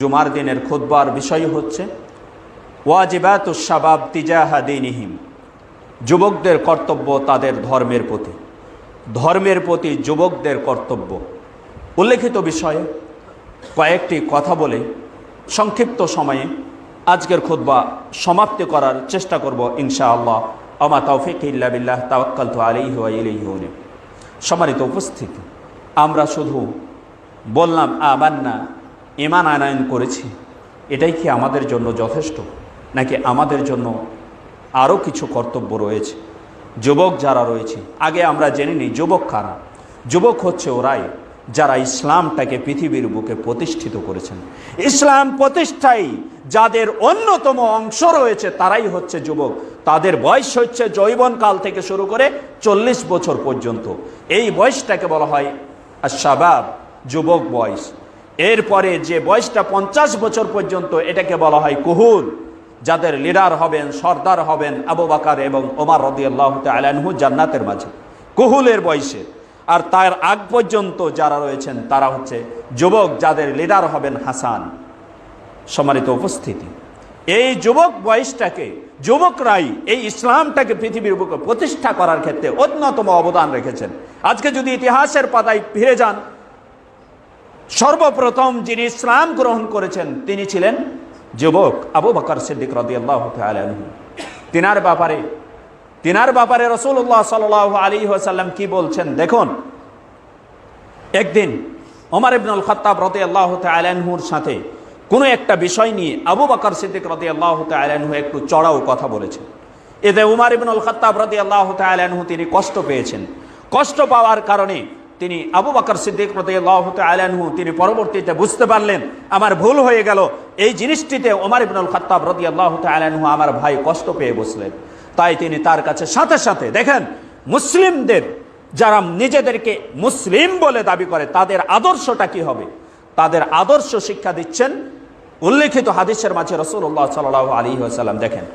জুমার দিনের খুতবার বিষয় হচ্ছে ওয়াজিবাতুশ শাবাব তিজাহা দীনিহিম, যুবকদের কর্তব্য তাদের ধর্মের প্রতি যুবকদের কর্তব্য। উল্লেখিত বিষয়ে কয়েকটি কথা বলে সংক্ষিপ্ত সময়ে আজকের খুতবা সমাপ্তি করার চেষ্টা করব ইনশাআল্লাহ। আমা তাওফিক ইল্লা বিল্লাহ, তাওয়াক্কালতু আলাইহি ওয়া ইলাইহি উনীব। সম্মানিত উপস্থিতি, আমরা শুধু বললাম আমান্না, ঈমান আনয়ন করেছি, এটাই কি আমাদের জন্য যথেষ্ট, নাকি আমাদের জন্য আরও কিছু কর্তব্য রয়েছে? যুবক যারা রয়েছে, আগে আমরা জেনে নিই যুবক কারা। যুবক হচ্ছে ওরাই যারা ইসলামটাকে পৃথিবীর বুকে প্রতিষ্ঠিত করেছেন। ইসলাম প্রতিষ্ঠায় যাদের অন্যতম অংশ রয়েছে তারাই হচ্ছে যুবক। তাদের বয়স হচ্ছে যৌবনকাল থেকে শুরু করে 40 বছর পর্যন্ত। এই বয়সটাকে বলা হয় আশ-শাবাব, যুবক বয়স। এরপরে যে বয়সটা 50 বছর পর্যন্ত, এটাকে বলা হয় কুহুল। যাদের লিডার হবেন, সর্দার হবেন আবু বকর এবং ওমর রাদিয়াল্লাহু তাআলা আনহু জান্নাতের মাঝে কুহুলের বয়সে। আর তার আগ পর্যন্ত যারা রয়েছেন তারা হচ্ছে যুবক, যাদের লিডার হবেন হাসান। সম্মানিত উপস্থিতি, এই যুবক বয়সটাকে যুবকরাই এই ইসলামটাকে পৃথিবীর বুকে প্রতিষ্ঠা করার ক্ষেত্রে অন্যতম অবদান রেখেছেন। আজকে যদি ইতিহাসের পাতায় ফিরে যান, সর্বপ্রথম যিনি ইসলাম গ্রহণ করেছেন তিনি ছিলেন যুবক আবু বকর সিদ্দিক রাদিয়াল্লাহু তাআলা আনহু। তিনার ব্যাপারে রাসূলুল্লাহ সাল্লাল্লাহু আলাইহি ওয়াসাল্লাম কি বলছেন দেখুন। একদিন ওমর ইবনুল খাত্তাব রাদিয়াল্লাহু তাআলা আনহুর সাথে কোনো একটা বিষয় নিয়ে আবু বকর সিদ্দিক রাদিয়াল্লাহু তাআলা আনহু একটু চড়াও কথা বলেছেন। এতে ওমর ইবনুল খাত্তাব রাদিয়াল্লাহু তাআলা আনহু তিনি কষ্ট পেয়েছেন। কষ্ট পাওয়ার কারণে তিনি আবু বকর সিদ্দিক রাদিয়াল্লাহু তাআলা আনহু তিনি পরবর্তীতে বুঝতে পারলেন আমার ভুল হয়ে গেল, এই জিনিসটিতে ওমর ইবনুল খাত্তাব রাদিয়াল্লাহু তাআলা আনহু আমার ভাই কষ্ট পেয়ে বসলেন। তাই তিনি তার কাছে সাথে সাথে, দেখেন মুসলিমদের যারা নিজেদেরকে মুসলিম বলে দাবি করে তাদের আদর্শটা কি হবে, তাদের আদর্শ শিক্ষা দিচ্ছেন উল্লেখিত হাদিসের মাঝে রাসূলুল্লাহ সাল্লাল্লাহু আলাইহি ওয়াসাল্লাম। দেখেন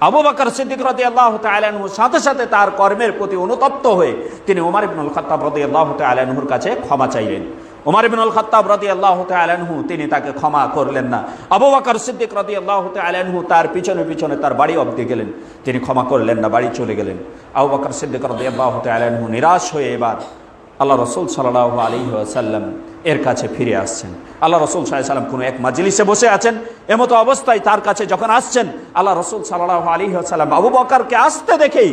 আবু বকর সিদ্দিক রাদিয়াল্লাহু তাআলা আনহু সাথে সাথে তার কর্মের প্রতি অনুতপ্ত হয়ে তিনি ওমর ইবনুল খাত্তাব রাদিয়াল্লাহু তাআলা আনহুর কাছে ক্ষমা চাইলেন। ওমর ইবনুল খাত্তাব রাদিয়াল্লাহু তাআলা আনহু তিনি তাকে ক্ষমা করলেন না। আবু বকর সিদ্দিক রাদিয়াল্লাহু তাআলা আনহু তার পিছনে পিছনে তার বাড়ি অবধি গেলেন, তিনি ক্ষমা করলেন না, বাড়ি চলে গেলেন। আবু বকর সিদ্দিক রাদিয়াল্লাহু তাআলা আনহু নিরাশ হয়ে এবার আল্লাহ রাসূল সাল্লাল্লাহু আলাইহি ওয়াসাল্লাম এর কাছে ফিরে আসছেন। আল্লাহ রাসূল সাল্লাল্লাহু আলাইহি ওয়াসাল্লাম কোনো এক মাজলিসে বসে আছেন, এমতো অবস্থায় তার কাছে যখন আসছেন আল্লাহ রাসূল সাল্লাল্লাহু আলাইহি ওয়াসাল্লাম আবু বকরকে আসতে দেখেই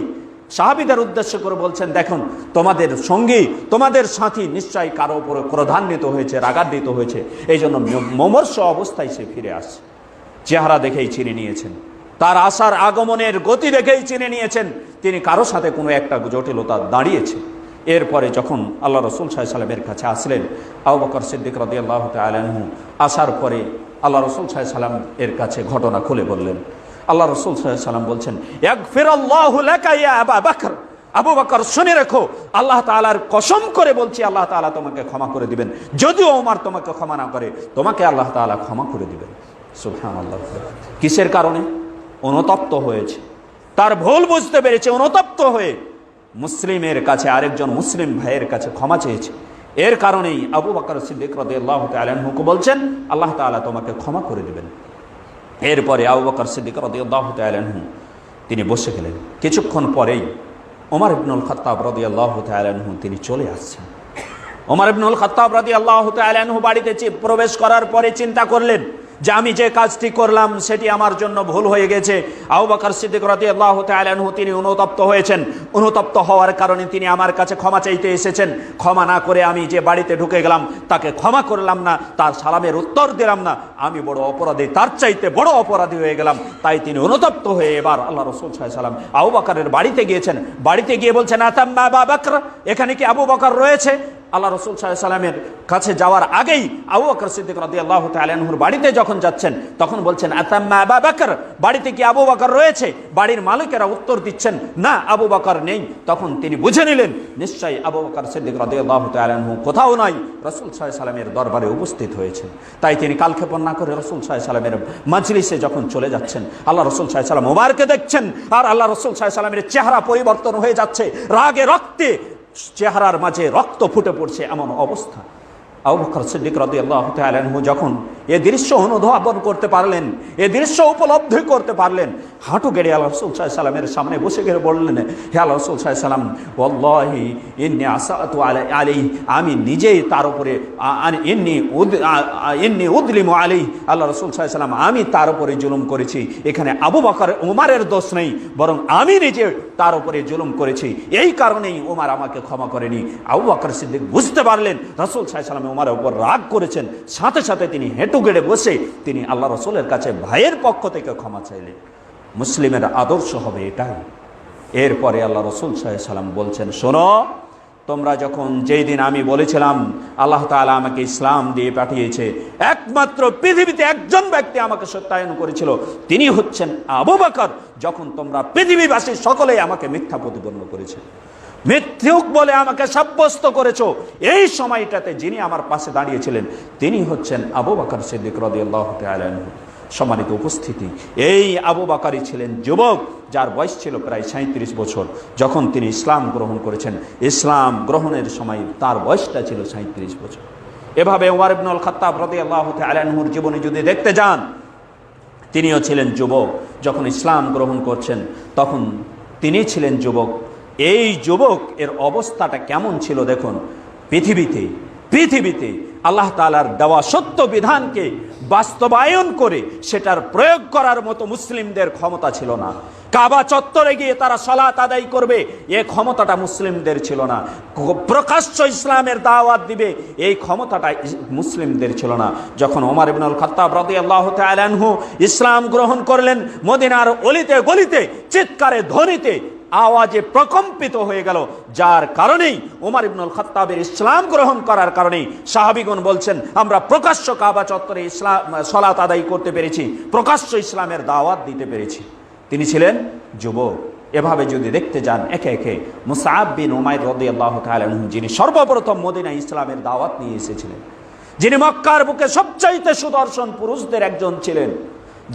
সাহাবীদের উদ্দেশ্য করে বলছেন, দেখুন তোমাদের সঙ্গী, তোমাদের সাথী নিশ্চয়ই কারো উপরে ক্রোধান্বিত হয়েছে, রাগান্বিত হয়েছে, এই জন্য মমর্ষ অবস্থায় সে ফিরে আসছে। চেহারা দেখেই চিনে নিয়েছেন, তার আসার আগমনের গতি দেখেই চিনে নিয়েছেন তিনি কারো সাথে কোনো একটা জটিলতা দাঁড়িয়েছে। এরপরে যখন আল্লাহ রাসূল সাল্লাল্লাহু আলাইহি ওয়াসাল্লামের কাছে আসলেন আবু বকর সিদ্দিক রাদিয়াল্লাহু তাআলা আনহু, আসার পরে আল্লাহ রাসূল সাল্লাল্লাহু আলাইহি ওয়াসাল্লাম এর কাছে ঘটনা খুলে বললেন। আল্লাহ রাসূল সাল্লাল্লাহু আলাইহি ওয়াসাল্লাম বলছেন, ইয়াগফিরুল্লাহু লাকা ইয়া আবা বকর, আবু বকর শুনে রেখো, আল্লাহ তাআলার কসম করে বলছি আল্লাহ তাআলা তোমাকে ক্ষমা করে দিবেন। যদিও ওমর তোমাকে ক্ষমা না করে, তোমাকে আল্লাহ তাআলা ক্ষমা করে দিবেন। সুবহানাল্লাহ। কিসের কারণে? অনুতপ্ত হয়েছে, তার ভুল বুঝতে পেরেছে, অনুতপ্ত হয়ে মুসলিমের কাছে, আরেকজন মুসলিম ভাইয়ের কাছে ক্ষমা চেয়েছে। এর কারণেই আবু বকর সিদ্দিক রাদিয়াল্লাহু তাআলা আনহুকে বলছেন আল্লাহ তাআলা তোমাকে ক্ষমা করে দিবেন। এরপরে আবু বকর সিদ্দিক রাদিয়াল্লাহু তাআলা আনহু তিনি বসে গেলেন। কিছুক্ষণ পরেই ওমর ইবনুল খাত্তাব রাদিয়াল্লাহু তাআলা আনহু তিনি চলে আসছেন। ওমর ইবনুল খাত্তাব রাদিয়াল্লাহু তাআলা আনহু বাড়িতে প্রবেশ করার পরে চিন্তা করলেন যে আমি যে কাজটি করলাম সেটি আমার জন্য ভুল হয়ে গেছে। আবু বকর সিদ্দিক রাদিয়াল্লাহু তাআলা আনহু তিনি অনুতপ্ত হয়েছেন। অনুতপ্ত হওয়ার কারণে তিনি আমার কাছে ক্ষমা চাইতে এসেছেন। ক্ষমা না করে আমি যে বাড়িতে ঢুকে গেলাম, তাকে ক্ষমা করলাম না, তার সালামের উত্তর দিলাম না, আমি বড় অপরাধী, তার চাইতে বড় অপরাধী হয়ে গেলাম। তাই তিনি অনুতপ্ত হয়ে এবার আল্লাহ রাসূল সাল্লাল্লাহু আলাইহি ওয়াসাল্লাম আবু বকরের বাড়িতে গিয়েছেন। বাড়িতে গিয়ে বলছেন, আতাম্মা আবু বকর, এখানে কি আবু বকর রয়েছে? আল্লাহ রাসূল সাল্লাল্লাহু আলাইহি ওয়াসাল্লামের কাছে যাওয়ার আগেই আবু বকর সিদ্দিক রাদিয়াল্লাহু তাআলা আনহুর বাড়িতে যখন যাচ্ছেন তখন বলছেন, আতাম্মা আবু বকর, বাড়িতে কি আবু বকর রয়েছে? বাড়ির মালিকেরা উত্তর দিচ্ছেন, না আবু বকর নেই। তখন তিনি বুঝে নিলেন নিশ্চয়ই আবু বকর সিদ্দিক রাদিয়াল্লাহু তাআলা আনহু কোথাও নাই, রাসূল সাল্লাল্লাহু আলাইহি ওয়াসাল্লামের দরবারে উপস্থিত হয়েছেন। তাই তিনি কালক্ষেপণ না করে রাসূল সাল্লাল্লাহু আলাইহি ওয়াসাল্লামের মাজলিসে যখন চলে যাচ্ছেন, আল্লাহ রাসূল সাল্লাল্লাহু আলাইহি ওয়াসাল্লাম মুবারকে দেখছেন, আর আল্লাহ রাসূল সাল্লাল্লাহু আলাইহি ওয়াসাল্লামের চেহারা পরিবর্তন হয়ে যাচ্ছে, রাগে রক্তে চেহারার মাঝে রক্ত ফুটে পড়ছে এমন অবস্থা। আবু বকর সিদ্দিক রাদিয়াল্লাহু তাআলা আনহু যখন এ দৃশ্য অনুধাবন করতে পারলেন, এ দৃশ্য উপলব্ধি করতে পারলেন, হাঁটু গেড়ে আল্লাহ রাসূল সাল্লাল্লাহু আলাইহি সাল্লামের সামনে বসে গিয়ে বললেন, হে আল্লাহ রাসূল সাল্লাল্লাহু আলাইহি সাল্লাম, ওয়াল্লাহি ইন্নী আসাতু আলাইহি, আমি নিজেই তার উপরে ইন্নী উদলিমু আলাইহি, আল্লাহ রাসূল সাল্লাল্লাহু আলাইহি সাল্লাম, আমি তার উপরে জুলুম করেছি। এখানে আবু বকর ওমরের দোষ নেই, বরং আমি নিজে তার উপরে জুলুম করেছি, এই কারণেই ওমর আমাকে ক্ষমা করেনি। আবু বকর সিদ্দিক বুঝতে পারলেন রাসূল সাল্লাল্লাহু আলাইহি সাল্লাম ওমরের উপর রাগ করেছেন, সাথে সাথে তিনি হেঁটু গেড়ে বসে তিনি আল্লাহ রাসূলের কাছে ভাইয়ের পক্ষ থেকে ক্ষমা চাইলেন। মুসলিমের আদর্শ হবে এটাই। এরপরে আল্লাহ রাসূল সাল্লাল্লাহু আলাইহি সাল্লাম বলছেন, শোনো, তোমরা যখন যেই দিন আমি বলেছিলাম আল্লাহ তাআলা আমাকে ইসলাম দিয়ে পাঠিয়েছে, একমাত্র পৃথিবীতে একজন ব্যক্তি আমাকে সত্যায়ন করেছিল, তিনি হচ্ছেন আবু বকর। যখন তোমরা পৃথিবীবাসী সকলেই আমাকে মিথ্যা প্রতিপন্ন করেছে, মিথ্যুক বলে আমাকে সাব্যস্ত করেছো, এই সময়টাতে যিনি আমার পাশে দাঁড়িয়েছিলেন তিনি হচ্ছেন আবু বকর সিদ্দিক রাদিয়াল্লাহু তাআলা আনহু। সম্মানিত উপস্থিতি, এই আবু বকরই ছিলেন যুবক, যার বয়স ছিল প্রায় 37 বছর যখন তিনি ইসলাম গ্রহণ করেছেন। ইসলাম গ্রহণের সময় তার বয়সটা ছিল 37 বছর। এভাবে ওমর ইবনুল খাত্তাব রাদিয়াল্লাহু তাআলা আনহুর জীবনে যদি দেখতে যান, তিনিও ছিলেন যুবক। যখন ইসলাম গ্রহণ করছেন তখন তিনি ছিলেন যুবক। এই যুবক এর অবস্থাটা কেমন ছিল দেখুন। পৃথিবীতে আল্লাহ তাআলার দেওয়া সত্য বিধানকে বাস্তবায়ন করে সেটার প্রয়োগ করার মতো মুসলিমদের ক্ষমতা ছিল না। কাবা চত্বরে গিয়ে তারা সালাত আদায় করবে, এই ক্ষমতাটা মুসলিমদের ছিল না। প্রকাশ্য ইসলামের দাওয়াত দিবে, এই ক্ষমতাটা মুসলিমদের ছিল না। যখন ওমর ইবনুল খাত্তাব রাদিয়াল্লাহু তাআলা আনহু ইসলাম গ্রহণ করলেন, মদিনার অলিতে গলিতে চিৎকারে ধ্বনিতে আওয়াজে প্রকম্পিত হয়ে গেল, যার কারণেই ওমর ইবনুল খাত্তাবের ইসলাম গ্রহণ করার কারণেই সাহাবীগণ বলছেন, আমরা প্রকাশ্য কাবা চত্বরে ইসলাম সালাত আদায় করতে পেরেছি, প্রকাশ্য ইসলামের দাওয়াত দিতে পেরেছি। তিনি ছিলেন যুবক। এভাবে যদি দেখতে যান একে একে, মুসআব বিন উমাইর রাদিয়াল্লাহু তাআলা আনহু, যিনি সর্বপ্রথম মদিনায় ইসলামের দাওয়াত নিয়ে এসেছিলেন, যিনি মক্কার বুকে সবচাইতে সুদর্শন পুরুষদের একজন ছিলেন,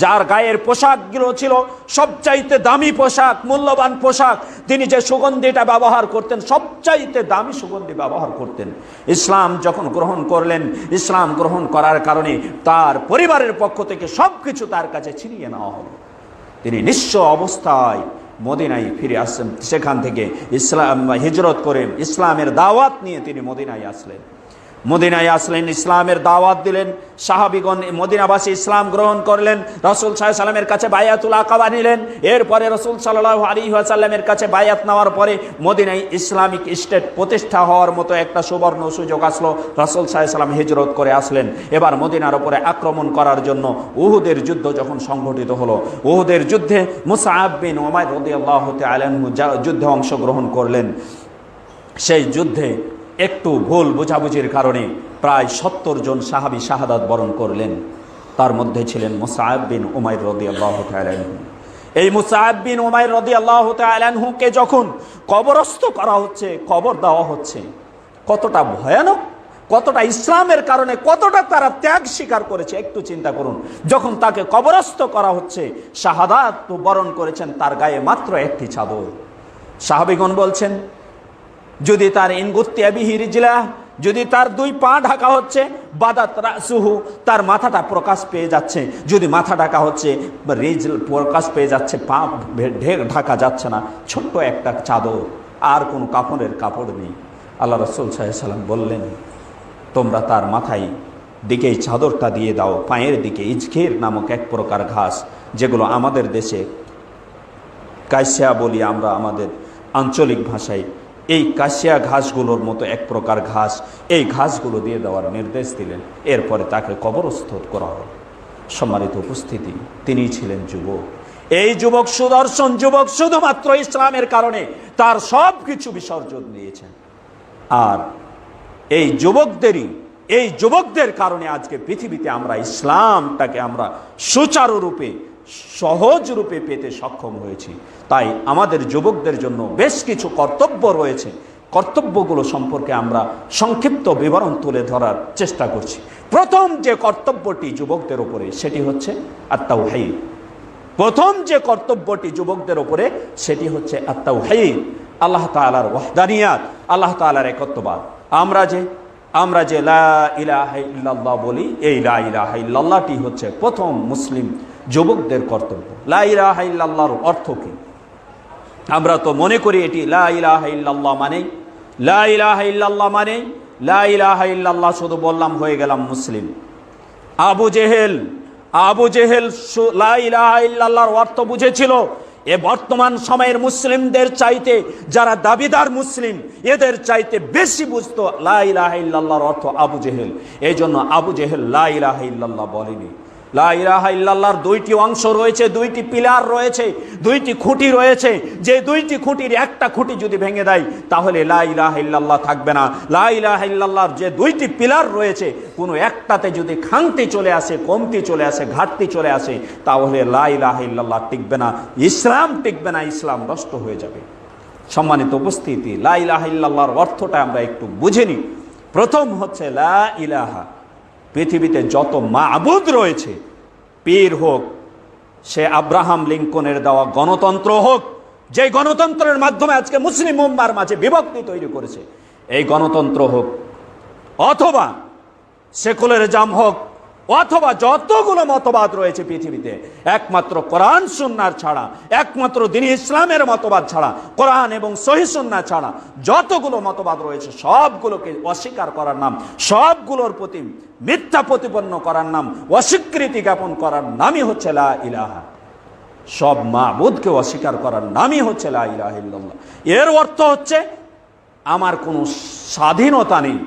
যার গায়ের পোশাকগুলো ছিল সবচাইতে দামি পোশাক, মূল্যবান পোশাক, তিনি যে সুগন্ধিটা ব্যবহার করতেন সবচাইতে দামি সুগন্ধি ব্যবহার করতেন। ইসলাম যখন গ্রহণ করলেন, ইসলাম গ্রহণ করার কারণে তার পরিবারের পক্ষ থেকে সবকিছু তার কাছে ছিনিয়ে নেওয়া হলো। তিনি নিঃস্ব অবস্থায় মদিনায় ফিরে আসছেন। সেখান থেকে ইসলাম হিজরত করে ইসলামের দাওয়াত নিয়ে তিনি মদিনায় আসলেন। ইসলামের দাওয়াত দিলেন, সাহাবীগণ মদিনাবাসী ইসলাম গ্রহণ করলেন, রাসূল সাল্লাল্লাহু আলাইহি ওয়াসাল্লামের কাছে বায়াতুল আকাবা নিলেন। এরপরে রাসূল সাল্লাল্লাহু আলাইহি ওয়াসাল্লামের কাছে বায়াত নেওয়ার পরে মদিনায় ইসলামিক স্টেট প্রতিষ্ঠা হওয়ার মতো একটা সুবর্ণ সুযোগ আসলো। রাসূল সাল্লাল্লাহু আলাইহি ওয়াসাল্লাম হিজরত করে আসলেন। এবার মদিনার উপরে আক্রমণ করার জন্য উহুদের যুদ্ধ যখন সংঘটিত হলো, উহুদের যুদ্ধে মুসআব বিন উমাইর রাদিয়াল্লাহু তাআলা আনহু যুদ্ধে অংশগ্রহণ করলেন। সেই যুদ্ধে একটু ভুল বোঝাবুঝির কারণে প্রায় 70 জন সাহাবী শাহাদাত বরণ করলেন। তার মধ্যে ছিলেন মুসআব বিন উমাইর রাদিয়াল্লাহু তাআলা আনহু। এই মুসআব বিন উমাইর রাদিয়াল্লাহু তাআলা আনহুকে যখন কবরস্থ করা হচ্ছে, কবর দেওয়া হচ্ছে, কতটা ভয়ানক, কতটা ইসলামের কারণে কতটা তারা ত্যাগ স্বীকার করেছে একটু চিন্তা করুন। যখন তাকে কবরস্থ করা হচ্ছে, শাহাদাত বরণ করেছেন তার গায়ে মাত্র একটি চাদর। সাহাবীগণ বলছেন, যদি তার ইনগুত্তিয়া বিহি রিজলা, যদি তার 2 পা ঢাকা হচ্ছে, বাদাত রাসুহু, তার মাথাটা প্রকাশ পেয়ে যাচ্ছে। যদি মাথা ঢাকা হচ্ছে, রিজল প্রকাশ পেয়ে যাচ্ছে, পা ঢাকা যাচ্ছে না, ছোট্ট একটা চাদর, আর কোনো কাপড়ের কাপড় নেই। আল্লাহ রাসূল সাল্লাল্লাহু আলাইহি ওয়াসাল্লাম বললেন, তোমরা তার মাথায় দিকে এই চাদরটা দিয়ে দাও, পায়ের দিকে ইজখির নামক এক প্রকার ঘাস, যেগুলো আমাদের দেশে কাইসিয়া বলি আমরা আমাদের আঞ্চলিক ভাষায়, এই কাশিয়া ঘাসগুলোর মতো এক প্রকার ঘাস, এই ঘাসগুলো দিয়ে দেওয়ার নির্দেশ দিলেন। এরপরে তাকে কবরস্থ করা হল। সম্মানিত উপস্থিতি, তিনি ছিলেন যুবক। এই যুবক সুদর্শন যুবক শুধুমাত্র ইসলামের কারণে তার সব কিছু বিসর্জন দিয়েছেন। আর এই যুবকদের কারণে আজকে পৃথিবীতে আমরা ইসলামটাকে আমরা সুচারুরূপে সহজ রূপে পেতে সক্ষম হয়েছি। তাই আমাদের যুবকদের জন্য বেশ কিছু কর্তব্য রয়েছে। কর্তব্যগুলো সম্পর্কে আমরা সংক্ষিপ্ত বিবরণ তুলে ধরার চেষ্টা করছি। প্রথম যে কর্তব্যটি যুবকদের উপরে, সেটি হচ্ছে আত-তাওহীদ। প্রথম যে কর্তব্যটি যুবকদের উপরে, সেটি হচ্ছে আত-তাওহীদ, আল্লাহ তাআলার ওয়াহদানিয়াত, আল্লাহ তাআলার একত্ববাদ। আমরা যে আমরা যে লা ইলাহা ইল্লাল্লাহ বলি, এই লা ইলাহা ইল্লাল্লাহটি হচ্ছে প্রথম মুসলিম যুবকদের কর্তব্য। লা ইলাহা ইল্লাল্লাহর অর্থ কি? আমরা তো মনে করি এটি লা ইলাহা ইল্লাল্লাহ মানে, লা ইলাহা ইল্লাল্লাহ মানে, লা ইলাহা ইল্লাল্লাহ শুধু বললাম হয়ে গেলাম মুসলিম। আবু জেহেল লা ইলাহা ইল্লাল্লাহর অর্থ বুঝেছিল। এ বর্তমান সময়ের মুসলিমদের চাইতে যারা দাবিদার মুসলিম, এদের চাইতে বেশি বুঝতো লা ইলাহা ইল্লাল্লাহর অর্থ আবু জেহেল। এই জন্য আবু জেহেল লা ইলাহা ইল্লাল্লাহ বলেনি। লা ইলাহা ইল্লাল্লাহর দুইটি অংশ রয়েছে, দুইটি পিলার রয়েছে, দুইটি খুঁটি রয়েছে। যে দুইটি খুঁটির একটা খুঁটি যদি ভেঙে দেয় তাহলে লা ইলাহা ইল্লাল্লাহ থাকবে না। লা ইলাহা ইল্লাল্লাহর যে দুইটি পিলার রয়েছে, কোনো একটাতে যদি খামতি চলে আসে, কমতি চলে আসে, ঘাটতি চলে আসে, তাহলে লা ইলাহা ইল্লাল্লাহ টিকবে না, ইসলাম টিকবে না, ইসলাম নষ্ট হয়ে যাবে। সম্মানিত উপস্থিতি, লা ইলাহা ইল্লাল্লাহর অর্থটা আমরা একটু বুঝে নিই। প্রথম হচ্ছে লা ইলাহা, পৃথিবীতে যত মাবুদ রয়েছে, পীর হোক, সে আব্রাহাম লিঙ্কনের দেওয়া গণতন্ত্র হোক, যে গণতন্ত্রের মাধ্যমে আজকে মুসলিম উম্মার মাঝে বিভক্তি তৈরি করেছে, এই গণতন্ত্র হোক, অথবা সেকুলারিজম হোক, অথবা যতগুলো মতবাদ রয়েছে পৃথিবীতে, একমাত্র কোরআন সুন্নাহর ছাড়া, একমাত্র দ্বীন ইসলামের মতবাদ ছাড়া, কোরআন এবং সহিহ সুন্নাহ ছাড়া যতগুলো মতবাদ রয়েছে, সবগুলোকে অস্বীকার করার নাম, সবগুলোর প্রতি মিথ্যা প্রতিপন্ন করার নাম, অস্বীকৃতি জ্ঞাপন করার নামই হচ্ছে লা ইলাহা। সব মাবুদকে অস্বীকার করার নামই হচ্ছে লা ইলাহা ইল্লাল্লাহ। এর অর্থ হচ্ছে আমার কোনো স্বাধীনতা নেই।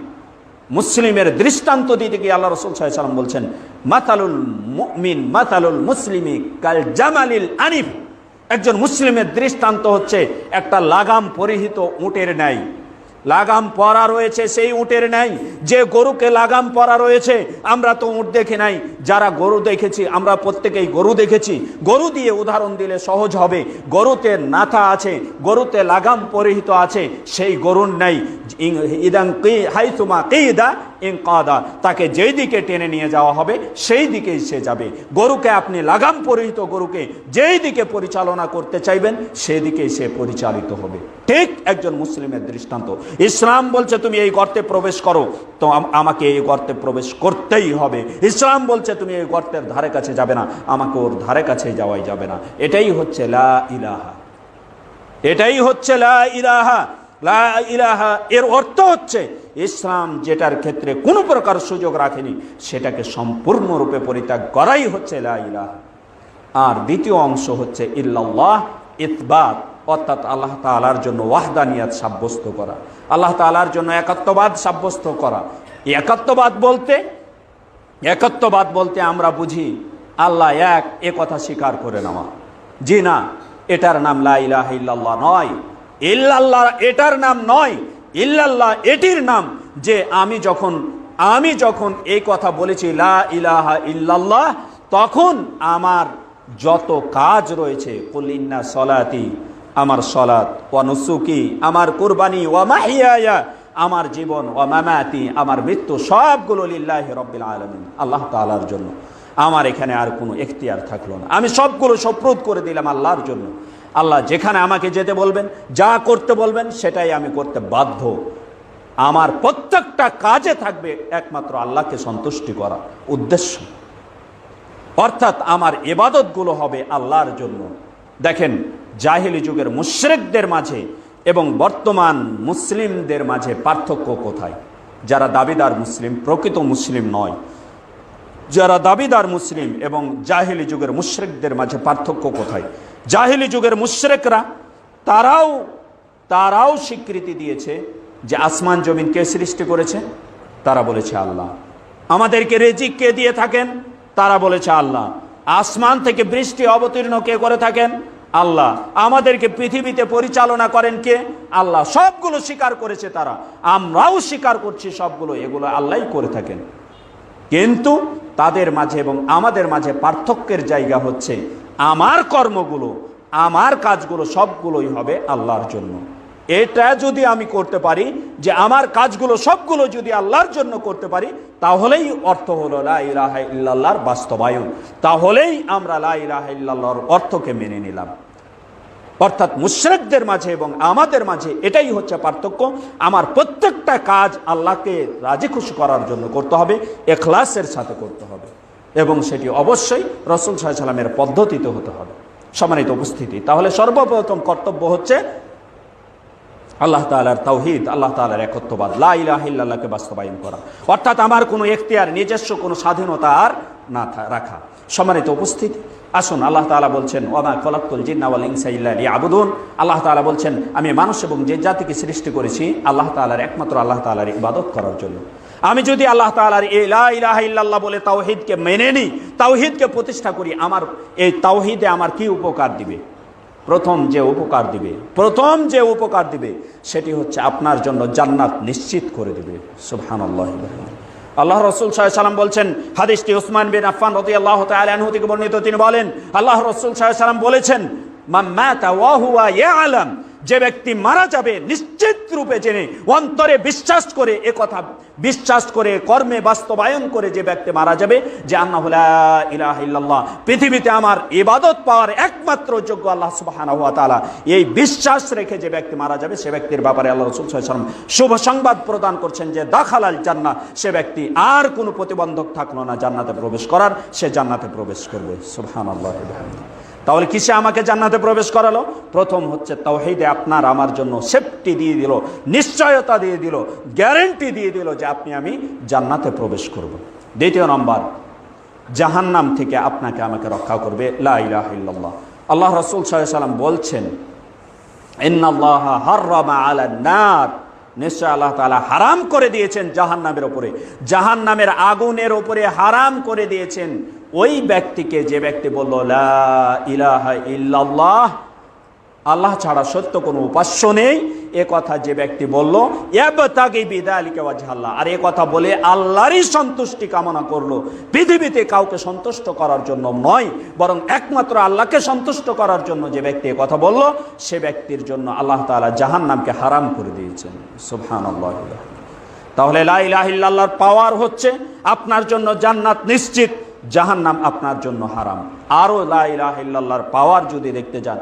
মুসলিমের দৃষ্টান্ত দিতে গিয়ে আল্লাহ রাসূল সাল্লাল্লাহু আলাইহি ওয়াসাল্লাম বলছেন, মাতালুল মুমিন মাতালুল মুসলিমি কাল জামালিল আনিফ। একজন মুসলিমের দৃষ্টান্ত হচ্ছে একটা লাগাম পরিহিত উটের ন্যায়। লাগাম পরা রয়েছে সেই উটের ন্যায়। যে গরুকে লাগাম পরা রয়েছে, আমরা তো উট দেখি নাই, যারা গরু দেখেছি আমরা প্রত্যেকেই গরু দেখেছি। গরু দিয়ে উদাহরণ দিলে সহজ হবে। গরুতে নাথা আছে, গরুতে লাগাম পরিহিত আছে, সেই গরুর ন্যায় ইদান হাইতুমা কিদা ইনকাদা, তাকে যেই দিকে টেনে নিয়ে যাওয়া হবে সেই দিকেই সে যাবে। গরুকে আপনি লাগাম পরিহিত গরুকে যেই দিকে পরিচালনা করতে চাইবেন সেই দিকেই সে পরিচালিত হবে। ঠিক একজন মুসলিমের দৃষ্টান্ত। ইসলাম বলছে তুমি এই গর্তে প্রবেশ করো, তো আমাকে এই গর্তে প্রবেশ করতেই হবে। ইসলাম বলছে তুমি এই গর্তের ধারে কাছে যাবে না, আমাকে ওর ধারে কাছে যাওয়াই যাবে না। এটাই হচ্ছে লা ইলাহা, এটাই হচ্ছে লা ইলাহা। লা ইলাহা এর অর্থ হচ্ছে ইসলাম যেটার ক্ষেত্রে কোনো প্রকার সুযোগ রাখেনি সেটাকে সম্পূর্ণরূপে পরিত্যাগ করাই হচ্ছে লা ইলাহা। আর দ্বিতীয় অংশ হচ্ছে ইল্লাল্লাহ, ইতবাত, অর্থাৎ আল্লাহ তাআলার জন্য ওয়াহদানিয়াত সাব্যস্ত করা, আল্লাহ তাআলার জন্য একাত্মবাদ সাব্যস্ত করা। একাত্মবাদ বলতে আমরা বুঝি আল্লাহ এক, এ কথা স্বীকার করে নেওয়া। জি না, এটার নাম লা ইলাহা ইল্লাল্লাহ নয়। ইল্লাল্লাহ এটার নাম নয়, ইল্লাল্লাহ এটির নাম যে আমি যখন এই কথা বলেছি লা ইলাহা ইল্লাল্লাহ, তখন আমার যত কাজ রয়েছে, কুল ইন্না সলাতি, আমার সলাত, ওয়া নুসুকি, আমার কুরবানি, ওয়া মাহিয়ায়া, আমার জীবন, ওয়া মামাতি, আমার মৃত্যু, সবগুলো লিল্লাহি রাব্বিল আলামিন, আল্লাহ তাআলার জন্য। আমার এখানে আর কোনো এখতিয়ার থাকলো না, আমি সবগুলো সুপ্রদ করে দিলাম আল্লাহর জন্য। আল্লাহ যেখানে আমাকে যেতে বলবেন, যা করতে বলবেন, সেটাই আমি করতে বাধ্য। আমার প্রত্যেকটা কাজে থাকবে একমাত্র আল্লাহকে সন্তুষ্টি করা উদ্দেশ্য, অর্থাৎ আমার ইবাদতগুলো হবে আল্লাহর জন্য। দেখেন, জাহিলি যুগের মুশরিকদের মাঝে এবং বর্তমান মুসলিমদের মাঝে পার্থক্য কোথায়? যারা দাবিদার মুসলিম, প্রকৃত মুসলিম নয়, যারা দাবিদার মুসলিম এবং জাহিলি যুগের মুশরিকদের মাঝে পার্থক্য কোথায়? জাহিলি যুগের মুশরিকরা তারাও স্বীকৃতি দিয়েছে যে আসমান জমিন কে সৃষ্টি করেছে? তারা বলেছে আল্লাহ। আমাদেরকে রিজিক কে দিয়ে থাকেন? তারা বলেছে আল্লাহ। আসমান থেকে বৃষ্টি অবতীর্ণ কে করে থাকেন? আল্লাহ। আমাদেরকে পৃথিবীতে পরিচালনা করেন কে? আল্লাহ। সবগুলো স্বীকার করেছে তারা, আমরাও স্বীকার করছি সবগুলো এগুলো আল্লাহই করে থাকেন। কিন্তু তাদের মাঝে এবং আমাদের মাঝে পার্থক্যের জায়গা হচ্ছে আমার কর্মগুলো, আমার কাজগুলো সবগুলোই হবে আল্লাহর জন্য। এটা যদি আমি করতে পারি যে আমার কাজগুলো সবগুলো যদি আল্লাহর জন্য করতে পারি, তাহলেই অর্থ হলো লা ইলাহা ইল্লাল্লাহর বাস্তবায়ন, তাহলেই আমরা লা ইলাহা ইল্লাল্লাহর অর্থকে মেনে নিলাম। অর্থাৎ মুশরিকদের মাঝে এবং আমাদের মাঝে এটাই হচ্ছে পার্থক্য। আমার প্রত্যেকটা কাজ আল্লাহকে রাজি খুশি করার জন্য করতে হবে, ইখলাসের সাথে করতে হবে, এবং সেটি অবশ্যই রাসূল সাল্লাল্লাহু আলাইহি ওয়াসাল্লামের পদ্ধতিতে হতে হবে। সম্মানিত উপস্থিতি, তাহলে সর্বপ্রথম কর্তব্য হচ্ছে আল্লাহ তাআলার তাওহীদ, আল্লাহ তাআলার একত্ববাদ, লা ইলাহা ইল্লাল্লাহকে বাস্তবায়ন করা, অর্থাৎ আমার কোনো এখতিয়ার, নিজস্ব কোনো স্বাধীনতা আর না রাখা। সম্মানিত উপস্থিতি, আসুন, আল্লাহ তাআলা বলছেন ওয়ামা খলাকতুল জিন্না ওয়াল ইনসা ইল্লা লিয়াবুদুন। আল্লাহ তাআলা বলছেন আমি মানুষ এবং জিন জাতিকে সৃষ্টি করেছি আল্লাহ তাআলার, একমাত্র আল্লাহ তাআলার ইবাদত করার জন্য। আমি যদি আল্লাহ তাআলার এই লা ইলাহা ইল্লাল্লাহ বলে তাওহীদকে মেনে নিই, তাওহীদকে প্রতিষ্ঠা করি, আমার এই তাওহীদে আমার কি উপকার দিবে? প্রথম যে উপকার দিবে সেটি হচ্ছে আপনার জন্য জান্নাত নিশ্চিত করে দিবে। সুবহানাল্লাহ। আল্লাহ রাসূল সাল্লাল্লাহু আলাইহি ওয়াসাল্লাম বলছেন, হাদিসটি উসমান বিন আফফান রাদিয়াল্লাহু তাআলা আনহু থেকে বর্ণিত, তিনি বলেন আল্লাহ রাসূল সাল্লাল্লাহু আলাইহি ওয়াসাল্লাম বলেছেন, মান মাতা ওয়া হুয়া ইয়ালাম, যে ব্যক্তি মারা যাবে নিশ্চিত রূপে জেনে, অন্তরে বিশ্বাস করে, একথা বিশ্বাস করে, কর্মে বাস্তবায়ন করে যে ব্যক্তি মারা যাবে যে আন্নাহু লা ইলাহা ইল্লাল্লাহ, পৃথিবীতে আমার ইবাদত পাওয়ার একমাত্র যোগ্য আল্লাহ সুবহানাহু ওয়া তাআলা, এই বিশ্বাস রেখে যে ব্যক্তি মারা যাবে সে ব্যক্তির ব্যাপারে আল্লাহ রাসূল সাল্লাল্লাহু আলাইহি ওয়াসাল্লাম শুভ সংবাদ প্রদান করছেন যে দাখালাল জান্নাহ, সে ব্যক্তি আর কোনো প্রতিবন্ধক থাকলো না জান্নাতে প্রবেশ করার, সে জান্নাতে প্রবেশ করবে। সুবহানাল্লাহ। তাহলে কিসে আমাকে জান্নাতে প্রবেশ করালো? প্রথম হচ্ছে তাওহীদে আপনার আমার জন্য সেফটি দিয়ে দিল, নিশ্চয়তা দিয়ে দিল, গ্যারান্টি দিয়ে দিল যে আমি জান্নাতে প্রবেশ করব। দ্বিতীয় নম্বর, জাহান্নাম থেকে আপনাকে আমাকে রক্ষা করবে লা ইলাহা ইল্লাল্লাহ। আল্লাহ রাসূল সাল্লাল্লাহু আলাইহি ওয়াসাল্লাম বলছেন, ইন্নাল্লাহা হাররামা আলান নার, নিশ্চয় আল্লাহ তাআলা হারাম করে দিয়েছেন জাহান্নামের উপরে, জাহান্নামের আগুনের উপরে হারাম করে দিয়েছেন ওই ব্যক্তিকে যে ব্যক্তি বলল লা ইলাহা ইল্লাল্লাহ, আল্লাহ ছাড়া সত্য কোনো উপাস্য নেই, এ কথা যে ব্যক্তি বলল, ইয়াবতাগি বিযালিকা ওয়াজহাল্লাহ, আর এ কথা বলে আল্লাহরই সন্তুষ্টি কামনা করলো, পৃথিবীতে কাউকে সন্তুষ্ট করার জন্য নয়, বরং একমাত্র আল্লাহকে সন্তুষ্ট করার জন্য যে ব্যক্তি এ কথা বলল, সে ব্যক্তির জন্য আল্লাহ তাআলা জাহান্নামকে হারাম করে দিয়েছেন। সুবহানাল্লাহ। তাহলে লা ইলাহা ইল্লাল্লাহর পাওয়ার হচ্ছে আপনার জন্য জান্নাত নিশ্চিত, জাহান্নাম আপনার জন্য হারাম। আরও লা ইলাহা ইল্লাল্লাহর পাওয়ার যদি দেখতে যান,